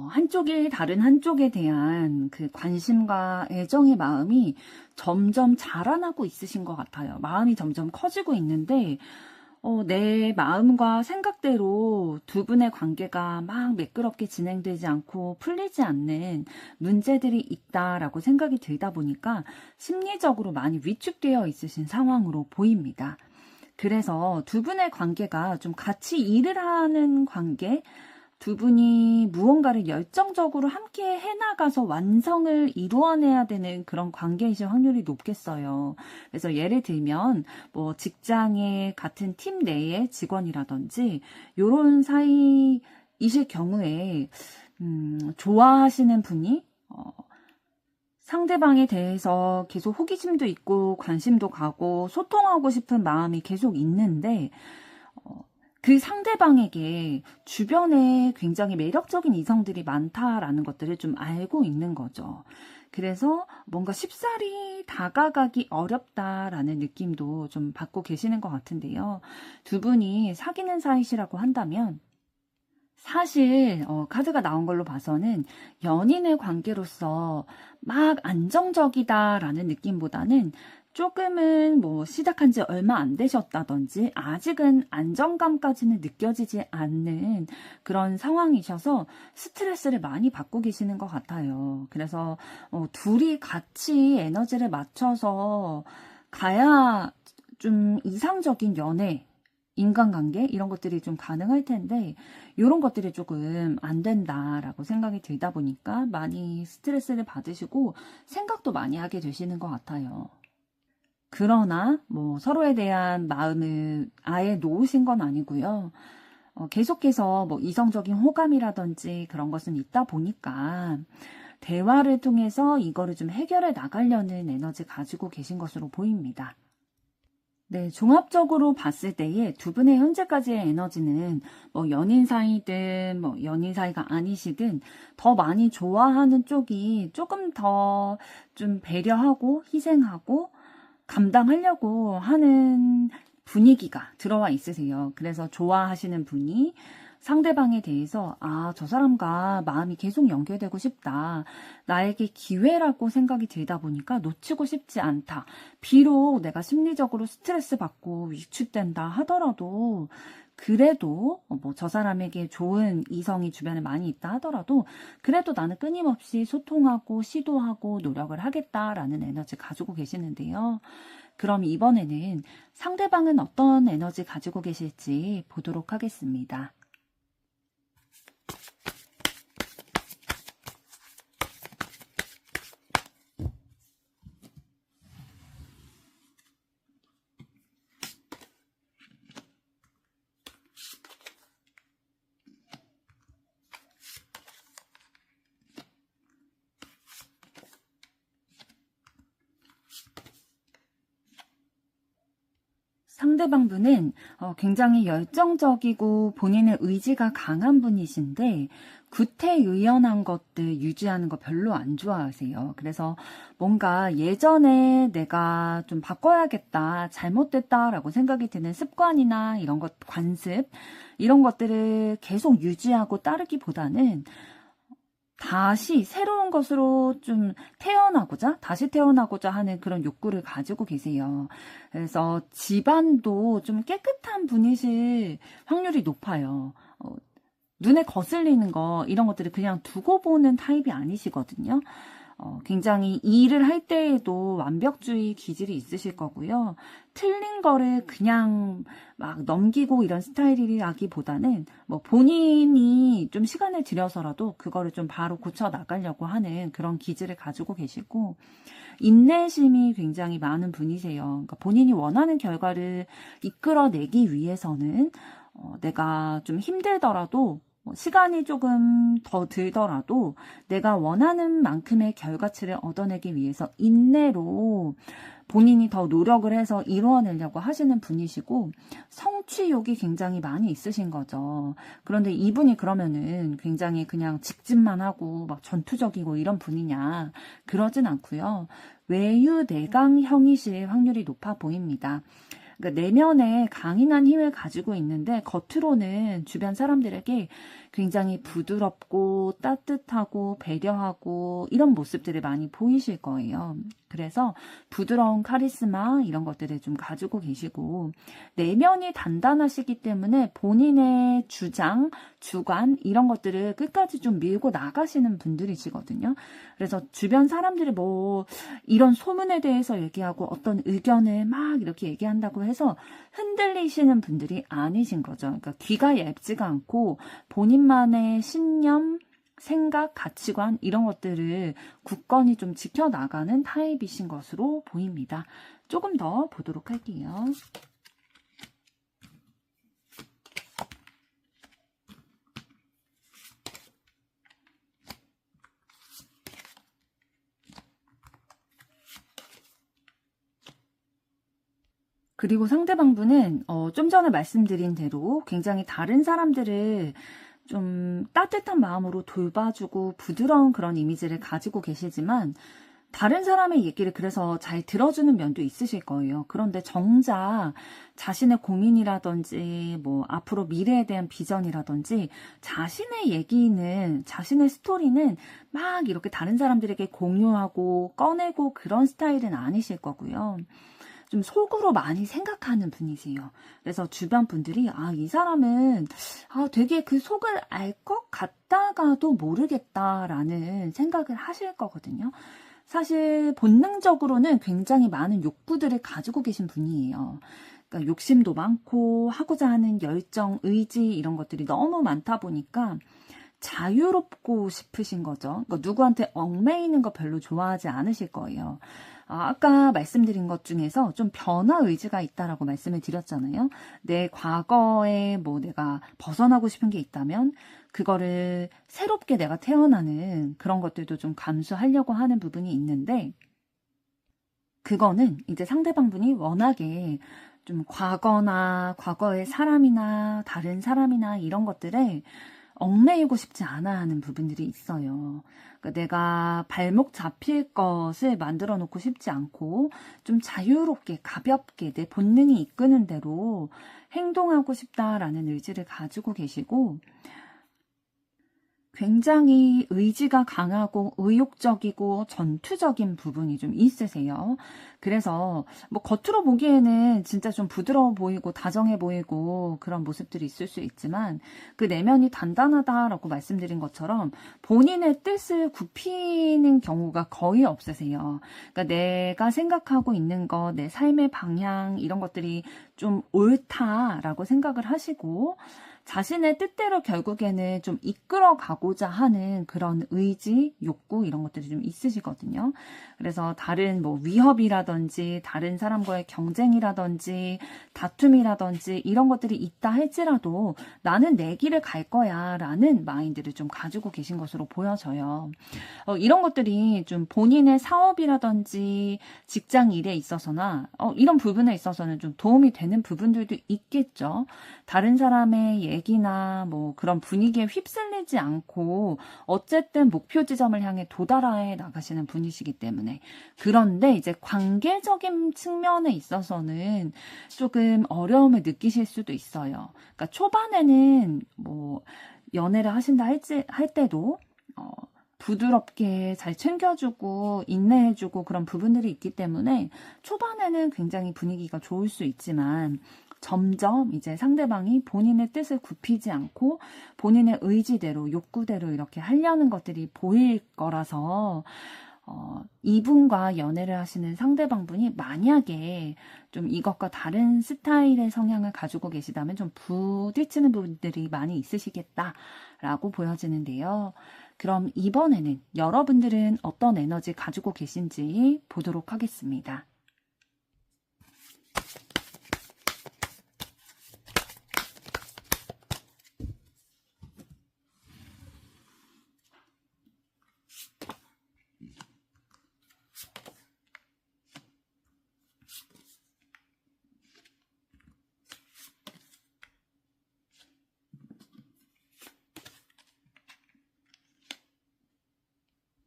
한쪽이 다른 한쪽에 대한 그 관심과 애정의 마음이 점점 자라나고 있으신 것 같아요. 마음이 점점 커지고 있는데 내 마음과 생각대로 두 분의 관계가 막 매끄럽게 진행되지 않고 풀리지 않는 문제들이 있다라고 생각이 들다 보니까 심리적으로 많이 위축되어 있으신 상황으로 보입니다. 그래서 두 분의 관계가 좀 같이 일을 하는 관계, 두 분이 무언가를 열정적으로 함께 해나가서 완성을 이루어내야 되는 그런 관계이실 확률이 높겠어요. 그래서 예를 들면 뭐 직장의 같은 팀 내의 직원이라든지 이런 사이이실 경우에 좋아하시는 분이 상대방에 대해서 계속 호기심도 있고 관심도 가고 소통하고 싶은 마음이 계속 있는데 그 상대방에게 주변에 굉장히 매력적인 이성들이 많다라는 것들을 좀 알고 있는 거죠. 그래서 뭔가 쉽사리 다가가기 어렵다라는 느낌도 좀 받고 계시는 것 같은데요. 두 분이 사귀는 사이시라고 한다면 사실 카드가 나온 걸로 봐서는 연인의 관계로서 막 안정적이다라는 느낌보다는 조금은 뭐 시작한 지 얼마 안 되셨다든지 아직은 안정감까지는 느껴지지 않는 그런 상황이셔서 스트레스를 많이 받고 계시는 것 같아요. 그래서 둘이 같이 에너지를 맞춰서 가야 좀 이상적인 연애, 인간관계 이런 것들이 좀 가능할 텐데 이런 것들이 조금 안 된다라고 생각이 들다 보니까 많이 스트레스를 받으시고 생각도 많이 하게 되시는 것 같아요. 그러나 뭐 서로에 대한 마음을 아예 놓으신 건 아니고요. 계속해서 뭐 이성적인 호감이라든지 그런 것은 있다 보니까 대화를 통해서 이거를 좀 해결해 나가려는 에너지 가지고 계신 것으로 보입니다. 네, 종합적으로 봤을 때에 두 분의 현재까지의 에너지는 뭐 연인 사이든 뭐 연인 사이가 아니시든 더 많이 좋아하는 쪽이 조금 더 좀 배려하고 희생하고 감당하려고 하는 분위기가 들어와 있으세요. 그래서 좋아하시는 분이 상대방에 대해서 저 사람과 마음이 계속 연결되고 싶다. 나에게 기회라고 생각이 들다 보니까 놓치고 싶지 않다. 비록 내가 심리적으로 스트레스 받고 위축된다 하더라도 그래도 뭐 저 사람에게 좋은 이성이 주변에 많이 있다 하더라도 그래도 나는 끊임없이 소통하고 시도하고 노력을 하겠다라는 에너지 가지고 계시는데요. 그럼 이번에는 상대방은 어떤 에너지 가지고 계실지 보도록 하겠습니다. 상대방 분은 굉장히 열정적이고 본인의 의지가 강한 분이신데 구태의연한 것들 유지하는 거 별로 안 좋아하세요. 그래서 뭔가 예전에 내가 좀 바꿔야겠다, 잘못됐다라고 생각이 드는 습관이나 이런 것, 관습, 이런 것들을 계속 유지하고 따르기보다는 다시 새로운 것으로 좀 다시 태어나고자 하는 그런 욕구를 가지고 계세요. 그래서 집안도 좀 깨끗한 분이실 확률이 높아요. 눈에 거슬리는 거, 이런 것들을 그냥 두고 보는 타입이 아니시거든요. 굉장히 일을 할 때에도 완벽주의 기질이 있으실 거고요. 틀린 거를 그냥 막 넘기고 이런 스타일이라기보다는 뭐 본인이 좀 시간을 들여서라도 그거를 좀 바로 고쳐 나가려고 하는 그런 기질을 가지고 계시고 인내심이 굉장히 많은 분이세요. 그러니까 본인이 원하는 결과를 이끌어내기 위해서는 내가 좀 힘들더라도 시간이 조금 더 들더라도 내가 원하는 만큼의 결과치를 얻어내기 위해서 인내로 본인이 더 노력을 해서 이루어내려고 하시는 분이시고 성취욕이 굉장히 많이 있으신 거죠. 그런데 이분이 그러면은 굉장히 그냥 직진만 하고 막 전투적이고 이런 분이냐? 그러진 않고요. 외유내강형이실 확률이 높아 보입니다. 그러니까 내면에 강인한 힘을 가지고 있는데 겉으로는 주변 사람들에게 굉장히 부드럽고 따뜻하고 배려하고 이런 모습들을 많이 보이실 거예요. 그래서 부드러운 카리스마 이런 것들을 좀 가지고 계시고 내면이 단단하시기 때문에 본인의 주장, 주관 이런 것들을 끝까지 좀 밀고 나가시는 분들이시거든요. 그래서 주변 사람들이 뭐 이런 소문에 대해서 얘기하고 어떤 의견을 막 이렇게 얘기한다고 해서 흔들리시는 분들이 아니신 거죠. 그러니까 귀가 얇지가 않고 본인만의 신념, 생각, 가치관 이런 것들을 굳건히 좀 지켜나가는 타입이신 것으로 보입니다. 조금 더 보도록 할게요. 그리고 상대방분은 좀 전에 말씀드린 대로 굉장히 다른 사람들을 좀 따뜻한 마음으로 돌봐주고 부드러운 그런 이미지를 가지고 계시지만 다른 사람의 얘기를 그래서 잘 들어주는 면도 있으실 거예요. 그런데 정작 자신의 고민이라든지 뭐 앞으로 미래에 대한 비전이라든지 자신의 얘기는, 자신의 스토리는 막 이렇게 다른 사람들에게 공유하고 꺼내고 그런 스타일은 아니실 거고요. 좀 속으로 많이 생각하는 분이세요. 그래서 주변 분들이 이 사람은 되게 그 속을 알 것 같다가도 모르겠다라는 생각을 하실 거거든요. 사실 본능적으로는 굉장히 많은 욕구들을 가지고 계신 분이에요. 그러니까 욕심도 많고 하고자 하는 열정, 의지 이런 것들이 너무 많다 보니까 자유롭고 싶으신 거죠. 그러니까 누구한테 얽매이는 거 별로 좋아하지 않으실 거예요. 아까 말씀드린 것 중에서 좀 변화 의지가 있다라고 말씀을 드렸잖아요. 내 과거에 뭐 내가 벗어나고 싶은 게 있다면 그거를 새롭게 내가 태어나는 그런 것들도 좀 감수하려고 하는 부분이 있는데, 그거는 이제 상대방분이 워낙에 좀 과거나 과거의 사람이나 다른 사람이나 이런 것들에 얽매이고 싶지 않아 하는 부분들이 있어요. 그러니까 내가 발목 잡힐 것을 만들어 놓고 싶지 않고 좀 자유롭게 가볍게 내 본능이 이끄는 대로 행동하고 싶다라는 의지를 가지고 계시고, 굉장히 의지가 강하고 의욕적이고 전투적인 부분이 좀 있으세요. 그래서 뭐 겉으로 보기에는 진짜 좀 부드러워 보이고 다정해 보이고 그런 모습들이 있을 수 있지만 그 내면이 단단하다라고 말씀드린 것처럼 본인의 뜻을 굽히는 경우가 거의 없으세요. 그러니까 내가 생각하고 있는 것, 내 삶의 방향 이런 것들이 좀 옳다라고 생각을 하시고 자신의 뜻대로 결국에는 좀 이끌어 가고자 하는 그런 의지, 욕구 이런 것들이 좀 있으시거든요. 그래서 다른 뭐 위협이라든지 다른 사람과의 경쟁이라든지 다툼이라든지 이런 것들이 있다 할지라도 나는 내 길을 갈 거야 라는 마인드를 좀 가지고 계신 것으로 보여져요. 이런 것들이 좀 본인의 사업이라든지 직장 일에 있어서나 이런 부분에 있어서는 좀 도움이 되는 부분들도 있겠죠. 다른 사람의 얘기나 뭐 그런 분위기에 휩쓸리지 않고 어쨌든 목표 지점을 향해 도달해 나가시는 분이시기 때문에. 그런데 이제 관계적인 측면에 있어서는 조금 어려움을 느끼실 수도 있어요. 그러니까 초반에는 뭐 연애를 하신다 할 때도 부드럽게 잘 챙겨주고 인내해주고 그런 부분들이 있기 때문에 초반에는 굉장히 분위기가 좋을 수 있지만 점점 이제 상대방이 본인의 뜻을 굽히지 않고 본인의 의지대로 욕구대로 이렇게 하려는 것들이 보일 거라서 이분과 연애를 하시는 상대방분이 만약에 좀 이것과 다른 스타일의 성향을 가지고 계시다면 좀 부딪히는 부분들이 많이 있으시겠다라고 보여지는데요. 그럼 이번에는 여러분들은 어떤 에너지 가지고 계신지 보도록 하겠습니다.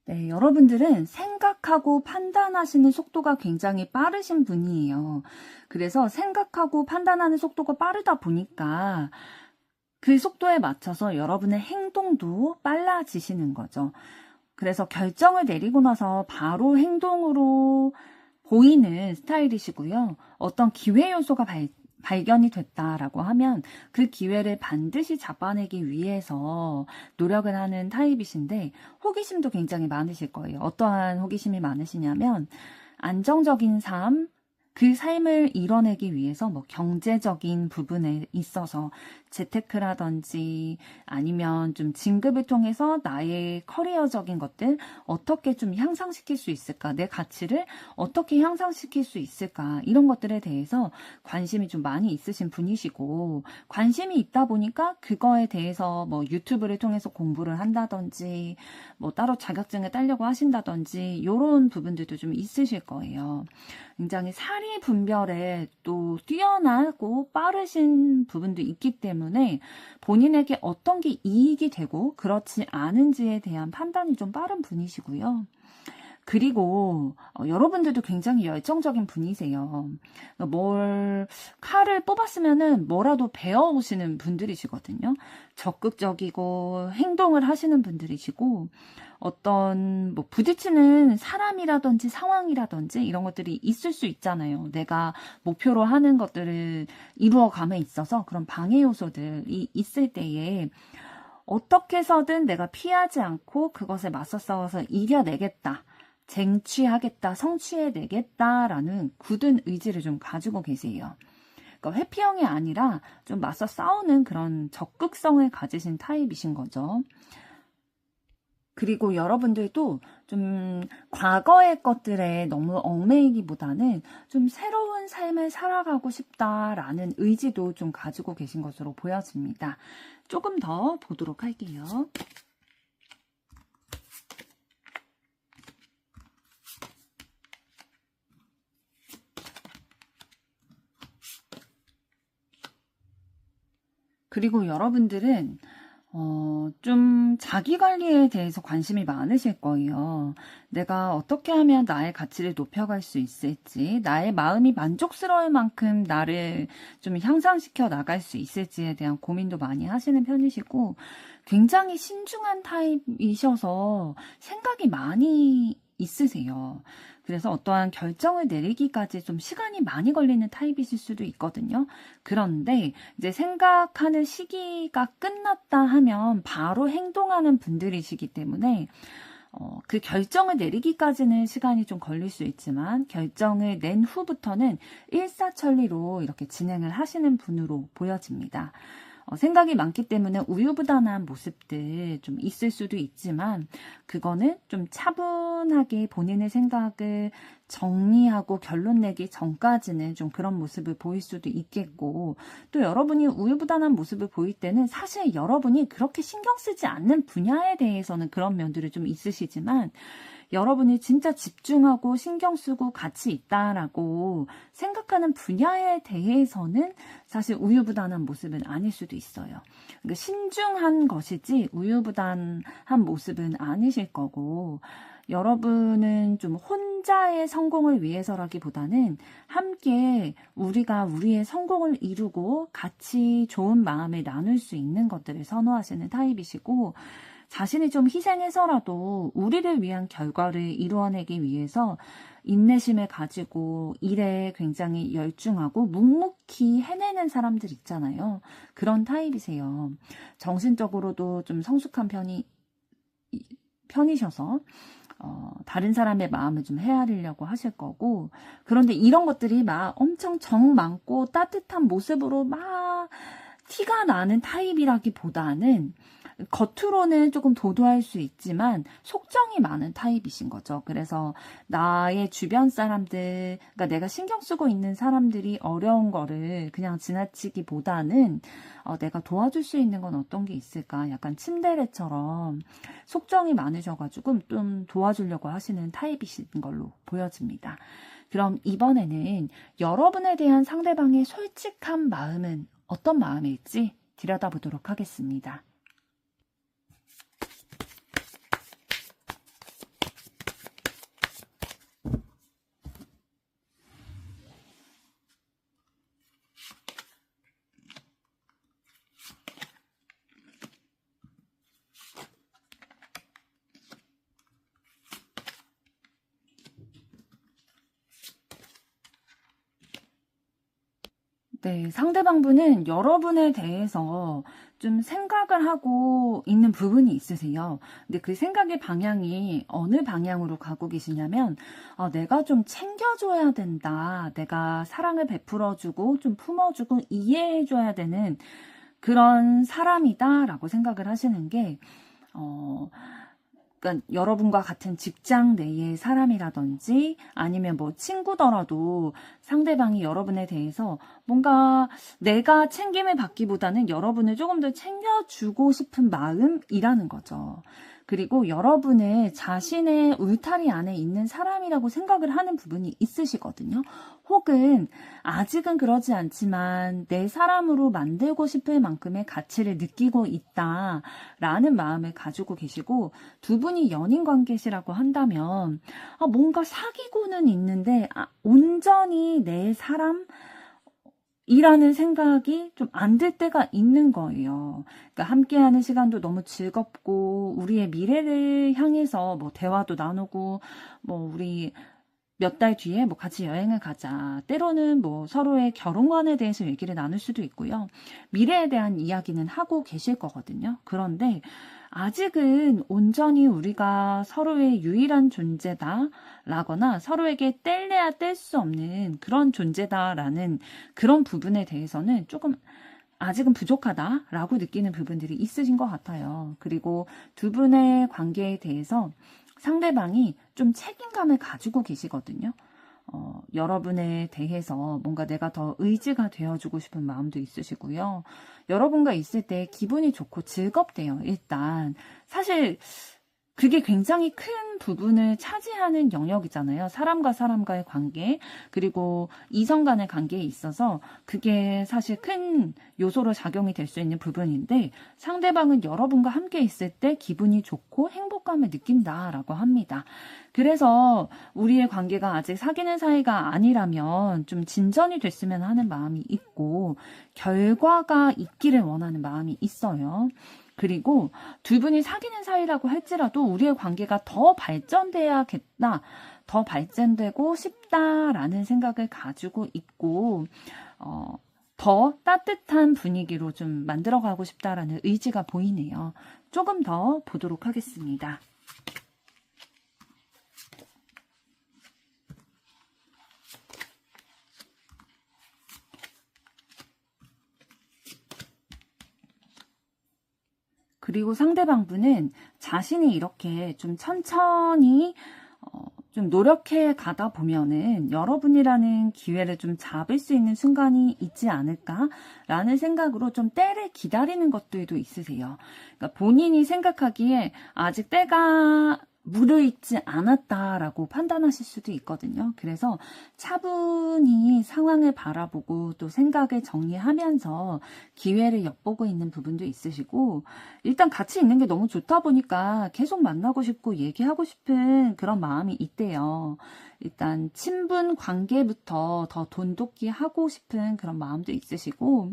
네, 여러분들은 생각하고 판단하시는 속도가 굉장히 빠르신 분이에요. 그래서 생각하고 판단하는 속도가 빠르다 보니까 그 속도에 맞춰서 여러분의 행동도 빨라지시는 거죠. 그래서 결정을 내리고 나서 바로 행동으로 보이는 스타일이시고요. 어떤 기회 요소가 발견이 됐다라고 하면 그 기회를 반드시 잡아내기 위해서 노력을 하는 타입이신데 호기심도 굉장히 많으실 거예요. 어떠한 호기심이 많으시냐면 안정적인 삶, 그 삶을 이뤄내기 위해서 뭐 경제적인 부분에 있어서 재테크라든지 아니면 좀 진급을 통해서 나의 커리어적인 것들 어떻게 좀 향상시킬 수 있을까, 내 가치를 어떻게 향상시킬 수 있을까, 이런 것들에 대해서 관심이 좀 많이 있으신 분이시고, 관심이 있다 보니까 그거에 대해서 뭐 유튜브를 통해서 공부를 한다든지 뭐 따로 자격증을 따려고 하신다든지 이런 부분들도 좀 있으실 거예요. 굉장히 사려 사리 분별에 또 뛰어나고 빠르신 부분도 있기 때문에 본인에게 어떤 게 이익이 되고 그렇지 않은지에 대한 판단이 좀 빠른 분이시고요. 그리고 여러분들도 굉장히 열정적인 분이세요. 칼을 뽑았으면은 뭐라도 배워오시는 분들이시거든요. 적극적이고 행동을 하시는 분들이시고, 어떤 부딪히는 사람이라든지 상황이라든지 이런 것들이 있을 수 있잖아요. 내가 목표로 하는 것들을 이루어감에 있어서 그런 방해 요소들이 있을 때에 어떻게 해서든 내가 피하지 않고 그것에 맞서 싸워서 이겨내겠다. 쟁취하겠다, 성취해내겠다라는 굳은 의지를 좀 가지고 계세요. 그러니까 회피형이 아니라 좀 맞서 싸우는 그런 적극성을 가지신 타입이신 거죠. 그리고 여러분들도 좀 과거의 것들에 너무 얽매이기보다는 좀 새로운 삶을 살아가고 싶다라는 의지도 좀 가지고 계신 것으로 보여집니다. 조금 더 보도록 할게요. 그리고 여러분들은 좀 자기 관리에 대해서 관심이 많으실 거예요. 내가 어떻게 하면 나의 가치를 높여갈 수 있을지, 나의 마음이 만족스러울 만큼 나를 좀 향상시켜 나갈 수 있을지에 대한 고민도 많이 하시는 편이시고, 굉장히 신중한 타입이셔서 생각이 많이 있으세요. 그래서 어떠한 결정을 내리기까지 좀 시간이 많이 걸리는 타입이실 수도 있거든요. 그런데 이제 생각하는 시기가 끝났다 하면 바로 행동하는 분들이시기 때문에 그 결정을 내리기까지는 시간이 좀 걸릴 수 있지만 결정을 낸 후부터는 일사천리로 이렇게 진행을 하시는 분으로 보여집니다. 생각이 많기 때문에 우유부단한 모습들 좀 있을 수도 있지만 그거는 좀 차분하게 본인의 생각을 정리하고 결론 내기 전까지는 좀 그런 모습을 보일 수도 있겠고, 또 여러분이 우유부단한 모습을 보일 때는 사실 여러분이 그렇게 신경 쓰지 않는 분야에 대해서는 그런 면들이 좀 있으시지만 여러분이 진짜 집중하고 신경 쓰고 가치 있다라고 생각하는 분야에 대해서는 사실 우유부단한 모습은 아닐 수도 있어요. 그러니까 신중한 것이지 우유부단한 모습은 아니실 거고, 여러분은 좀 혼자의 성공을 위해서라기보다는 함께 우리가 우리의 성공을 이루고 같이 좋은 마음을 나눌 수 있는 것들을 선호하시는 타입이시고, 자신이 좀 희생해서라도 우리를 위한 결과를 이루어내기 위해서 인내심을 가지고 일에 굉장히 열중하고 묵묵히 해내는 사람들 있잖아요. 그런 타입이세요. 정신적으로도 좀 성숙한 편이셔서 다른 사람의 마음을 좀 헤아리려고 하실 거고, 그런데 이런 것들이 막 엄청 정 많고 따뜻한 모습으로 막 티가 나는 타입이라기보다는 겉으로는 조금 도도할 수 있지만 속정이 많은 타입이신 거죠. 그래서 나의 주변 사람들, 그러니까 내가 신경 쓰고 있는 사람들이 어려운 거를 그냥 지나치기보다는 내가 도와줄 수 있는 건 어떤 게 있을까? 약간 츤데레처럼 속정이 많으셔가지고 좀 도와주려고 하시는 타입이신 걸로 보여집니다. 그럼 이번에는 여러분에 대한 상대방의 솔직한 마음은 어떤 마음일지 들여다보도록 하겠습니다. 네, 상대방분은 여러분에 대해서 좀 생각을 하고 있는 부분이 있으세요. 근데 그 생각의 방향이 어느 방향으로 가고 계시냐면, 내가 좀 챙겨줘야 된다. 내가 사랑을 베풀어주고 좀 품어주고 이해해줘야 되는 그런 사람이다라고 생각을 하시는 게, 그러니까 여러분과 같은 직장 내의 사람이라든지 아니면 친구더라도 상대방이 여러분에 대해서 뭔가 내가 챙김을 받기보다는 여러분을 조금 더 챙겨주고 싶은 마음이라는 거죠. 그리고 여러분의 자신의 울타리 안에 있는 사람이라고 생각을 하는 부분이 있으시거든요. 혹은 아직은 그러지 않지만 내 사람으로 만들고 싶을 만큼의 가치를 느끼고 있다라는 마음을 가지고 계시고, 두 분이 연인 관계시라고 한다면 뭔가 사귀고는 있는데 온전히 내 사람? 이라는 생각이 좀 안 들 때가 있는 거예요. 그러니까 함께하는 시간도 너무 즐겁고 우리의 미래를 향해서 뭐 대화도 나누고 뭐 우리 몇 달 뒤에 뭐 같이 여행을 가자. 때로는 뭐 서로의 결혼관에 대해서 얘기를 나눌 수도 있고요. 미래에 대한 이야기는 하고 계실 거거든요. 그런데 아직은 온전히 우리가 서로의 유일한 존재다라거나 서로에게 뗄래야 뗄 수 없는 그런 존재다라는 그런 부분에 대해서는 조금 아직은 부족하다라고 느끼는 부분들이 있으신 것 같아요. 그리고 두 분의 관계에 대해서 상대방이 좀 책임감을 가지고 계시거든요. 여러분에 대해서 뭔가 내가 더 의지가 되어주고 싶은 마음도 있으시고요. 여러분과 있을 때 기분이 좋고 즐겁대요, 일단. 사실 그게 굉장히 큰 부분을 차지하는 영역이잖아요. 사람과 사람과의 관계, 그리고 이성 간의 관계에 있어서 그게 사실 큰 요소로 작용이 될 수 있는 부분인데, 상대방은 여러분과 함께 있을 때 기분이 좋고 행복감을 느낀다라고 합니다. 그래서 우리의 관계가 아직 사귀는 사이가 아니라면 좀 진전이 됐으면 하는 마음이 있고, 결과가 있기를 원하는 마음이 있어요. 그리고 두 분이 사귀는 사이라고 할지라도 우리의 관계가 더 발전돼야겠다, 더 발전되고 싶다라는 생각을 가지고 있고, 더 따뜻한 분위기로 좀 만들어가고 싶다라는 의지가 보이네요. 조금 더 보도록 하겠습니다. 그리고 상대방분은 자신이 이렇게 좀 천천히 좀 노력해 가다 보면은 여러분이라는 기회를 좀 잡을 수 있는 순간이 있지 않을까라는 생각으로 좀 때를 기다리는 것들도 있으세요. 그러니까 본인이 생각하기에 아직 때가 무르익지 않았다라고 판단하실 수도 있거든요. 그래서 차분히 상황을 바라보고 또 생각을 정리하면서 기회를 엿보고 있는 부분도 있으시고, 일단 같이 있는 게 너무 좋다 보니까 계속 만나고 싶고 얘기하고 싶은 그런 마음이 있대요. 일단 친분 관계부터 더 돈독히 하고 싶은 그런 마음도 있으시고,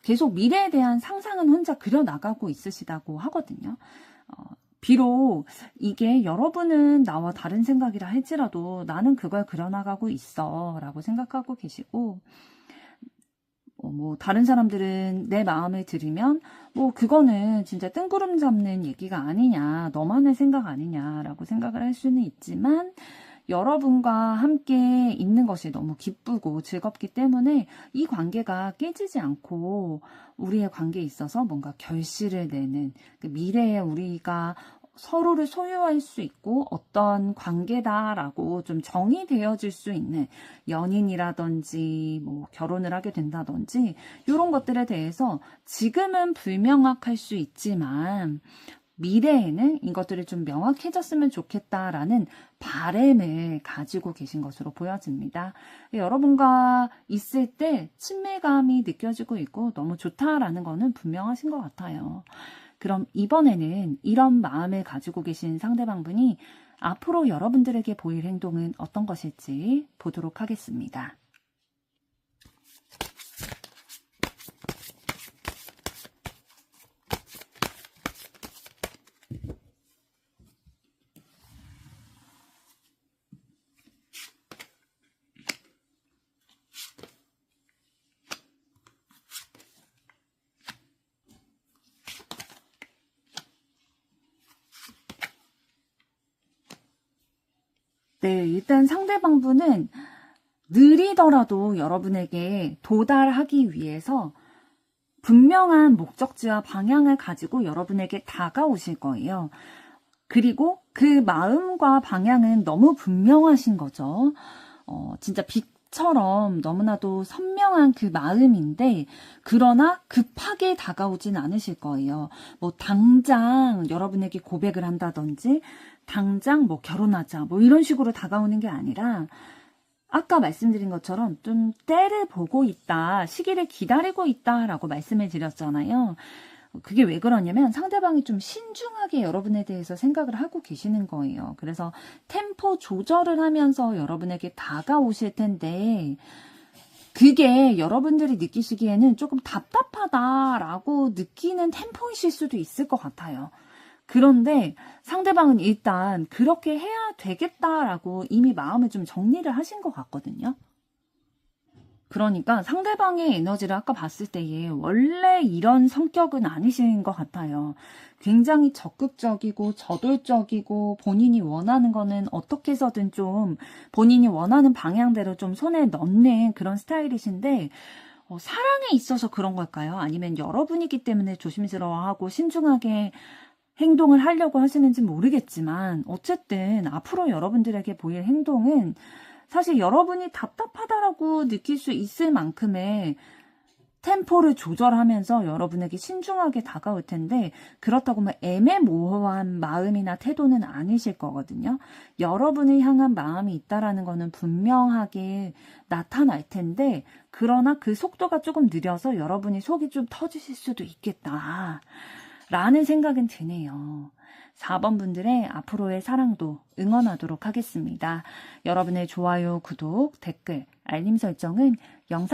계속 미래에 대한 상상은 혼자 그려나가고 있으시다고 하거든요. 비록 이게 여러분은 나와 다른 생각이라 할지라도 나는 그걸 그려나가고 있어 라고 생각하고 계시고, 뭐 다른 사람들은 내 마음을 들으면 뭐 그거는 진짜 뜬구름 잡는 얘기가 아니냐, 너만의 생각 아니냐라고 생각을 할 수는 있지만, 여러분과 함께 있는 것이 너무 기쁘고 즐겁기 때문에 이 관계가 깨지지 않고 우리의 관계에 있어서 뭔가 결실을 내는, 미래에 우리가 서로를 소유할 수 있고 어떤 관계다라고 좀 정의되어질 수 있는, 연인이라든지 뭐 결혼을 하게 된다든지 이런 것들에 대해서 지금은 불명확할 수 있지만 미래에는 이것들이 좀 명확해졌으면 좋겠다라는 바람을 가지고 계신 것으로 보여집니다. 여러분과 있을 때 친밀감이 느껴지고 있고 너무 좋다라는 거는 분명하신 것 같아요. 그럼 이번에는 이런 마음을 가지고 계신 상대방분이 앞으로 여러분들에게 보일 행동은 어떤 것일지 보도록 하겠습니다. 네, 일단 상대방분은 느리더라도 여러분에게 도달하기 위해서 분명한 목적지와 방향을 가지고 여러분에게 다가오실 거예요. 그리고 그 마음과 방향은 너무 분명하신 거죠. 진짜 빛처럼 너무나도 선명한 그 마음인데, 그러나 급하게 다가오진 않으실 거예요. 뭐 당장 여러분에게 고백을 한다든지, 당장 뭐 결혼하자 뭐 이런 식으로 다가오는 게 아니라, 아까 말씀드린 것처럼 좀 때를 보고 있다, 시기를 기다리고 있다라고 말씀을 드렸잖아요. 그게 왜 그러냐면 상대방이 좀 신중하게 여러분에 대해서 생각을 하고 계시는 거예요. 그래서 템포 조절을 하면서 여러분에게 다가오실 텐데, 그게 여러분들이 느끼시기에는 조금 답답하다라고 느끼는 템포이실 수도 있을 것 같아요. 그런데 상대방은 일단 그렇게 해야 되겠다라고 이미 마음을 좀 정리를 하신 것 같거든요. 그러니까 상대방의 에너지를 아까 봤을 때에 원래 이런 성격은 아니신 것 같아요. 굉장히 적극적이고 저돌적이고 본인이 원하는 거는 어떻게 해서든 좀 본인이 원하는 방향대로 좀 손에 넣는 그런 스타일이신데, 사랑에 있어서 그런 걸까요? 아니면 여러분이기 때문에 조심스러워하고 신중하게 행동을 하려고 하시는지 모르겠지만, 어쨌든 앞으로 여러분들에게 보일 행동은 사실 여러분이 답답하다라고 느낄 수 있을 만큼의 템포를 조절하면서 여러분에게 신중하게 다가올 텐데, 그렇다고 뭐 애매모호한 마음이나 태도는 아니실 거거든요. 여러분을 향한 마음이 있다라는 거는 분명하게 나타날 텐데, 그러나 그 속도가 조금 느려서 여러분이 속이 좀 터지실 수도 있겠다 라는 생각은 드네요. 4번 분들의 앞으로의 사랑도 응원하도록 하겠습니다. 여러분의 좋아요, 구독, 댓글, 알림 설정은 영상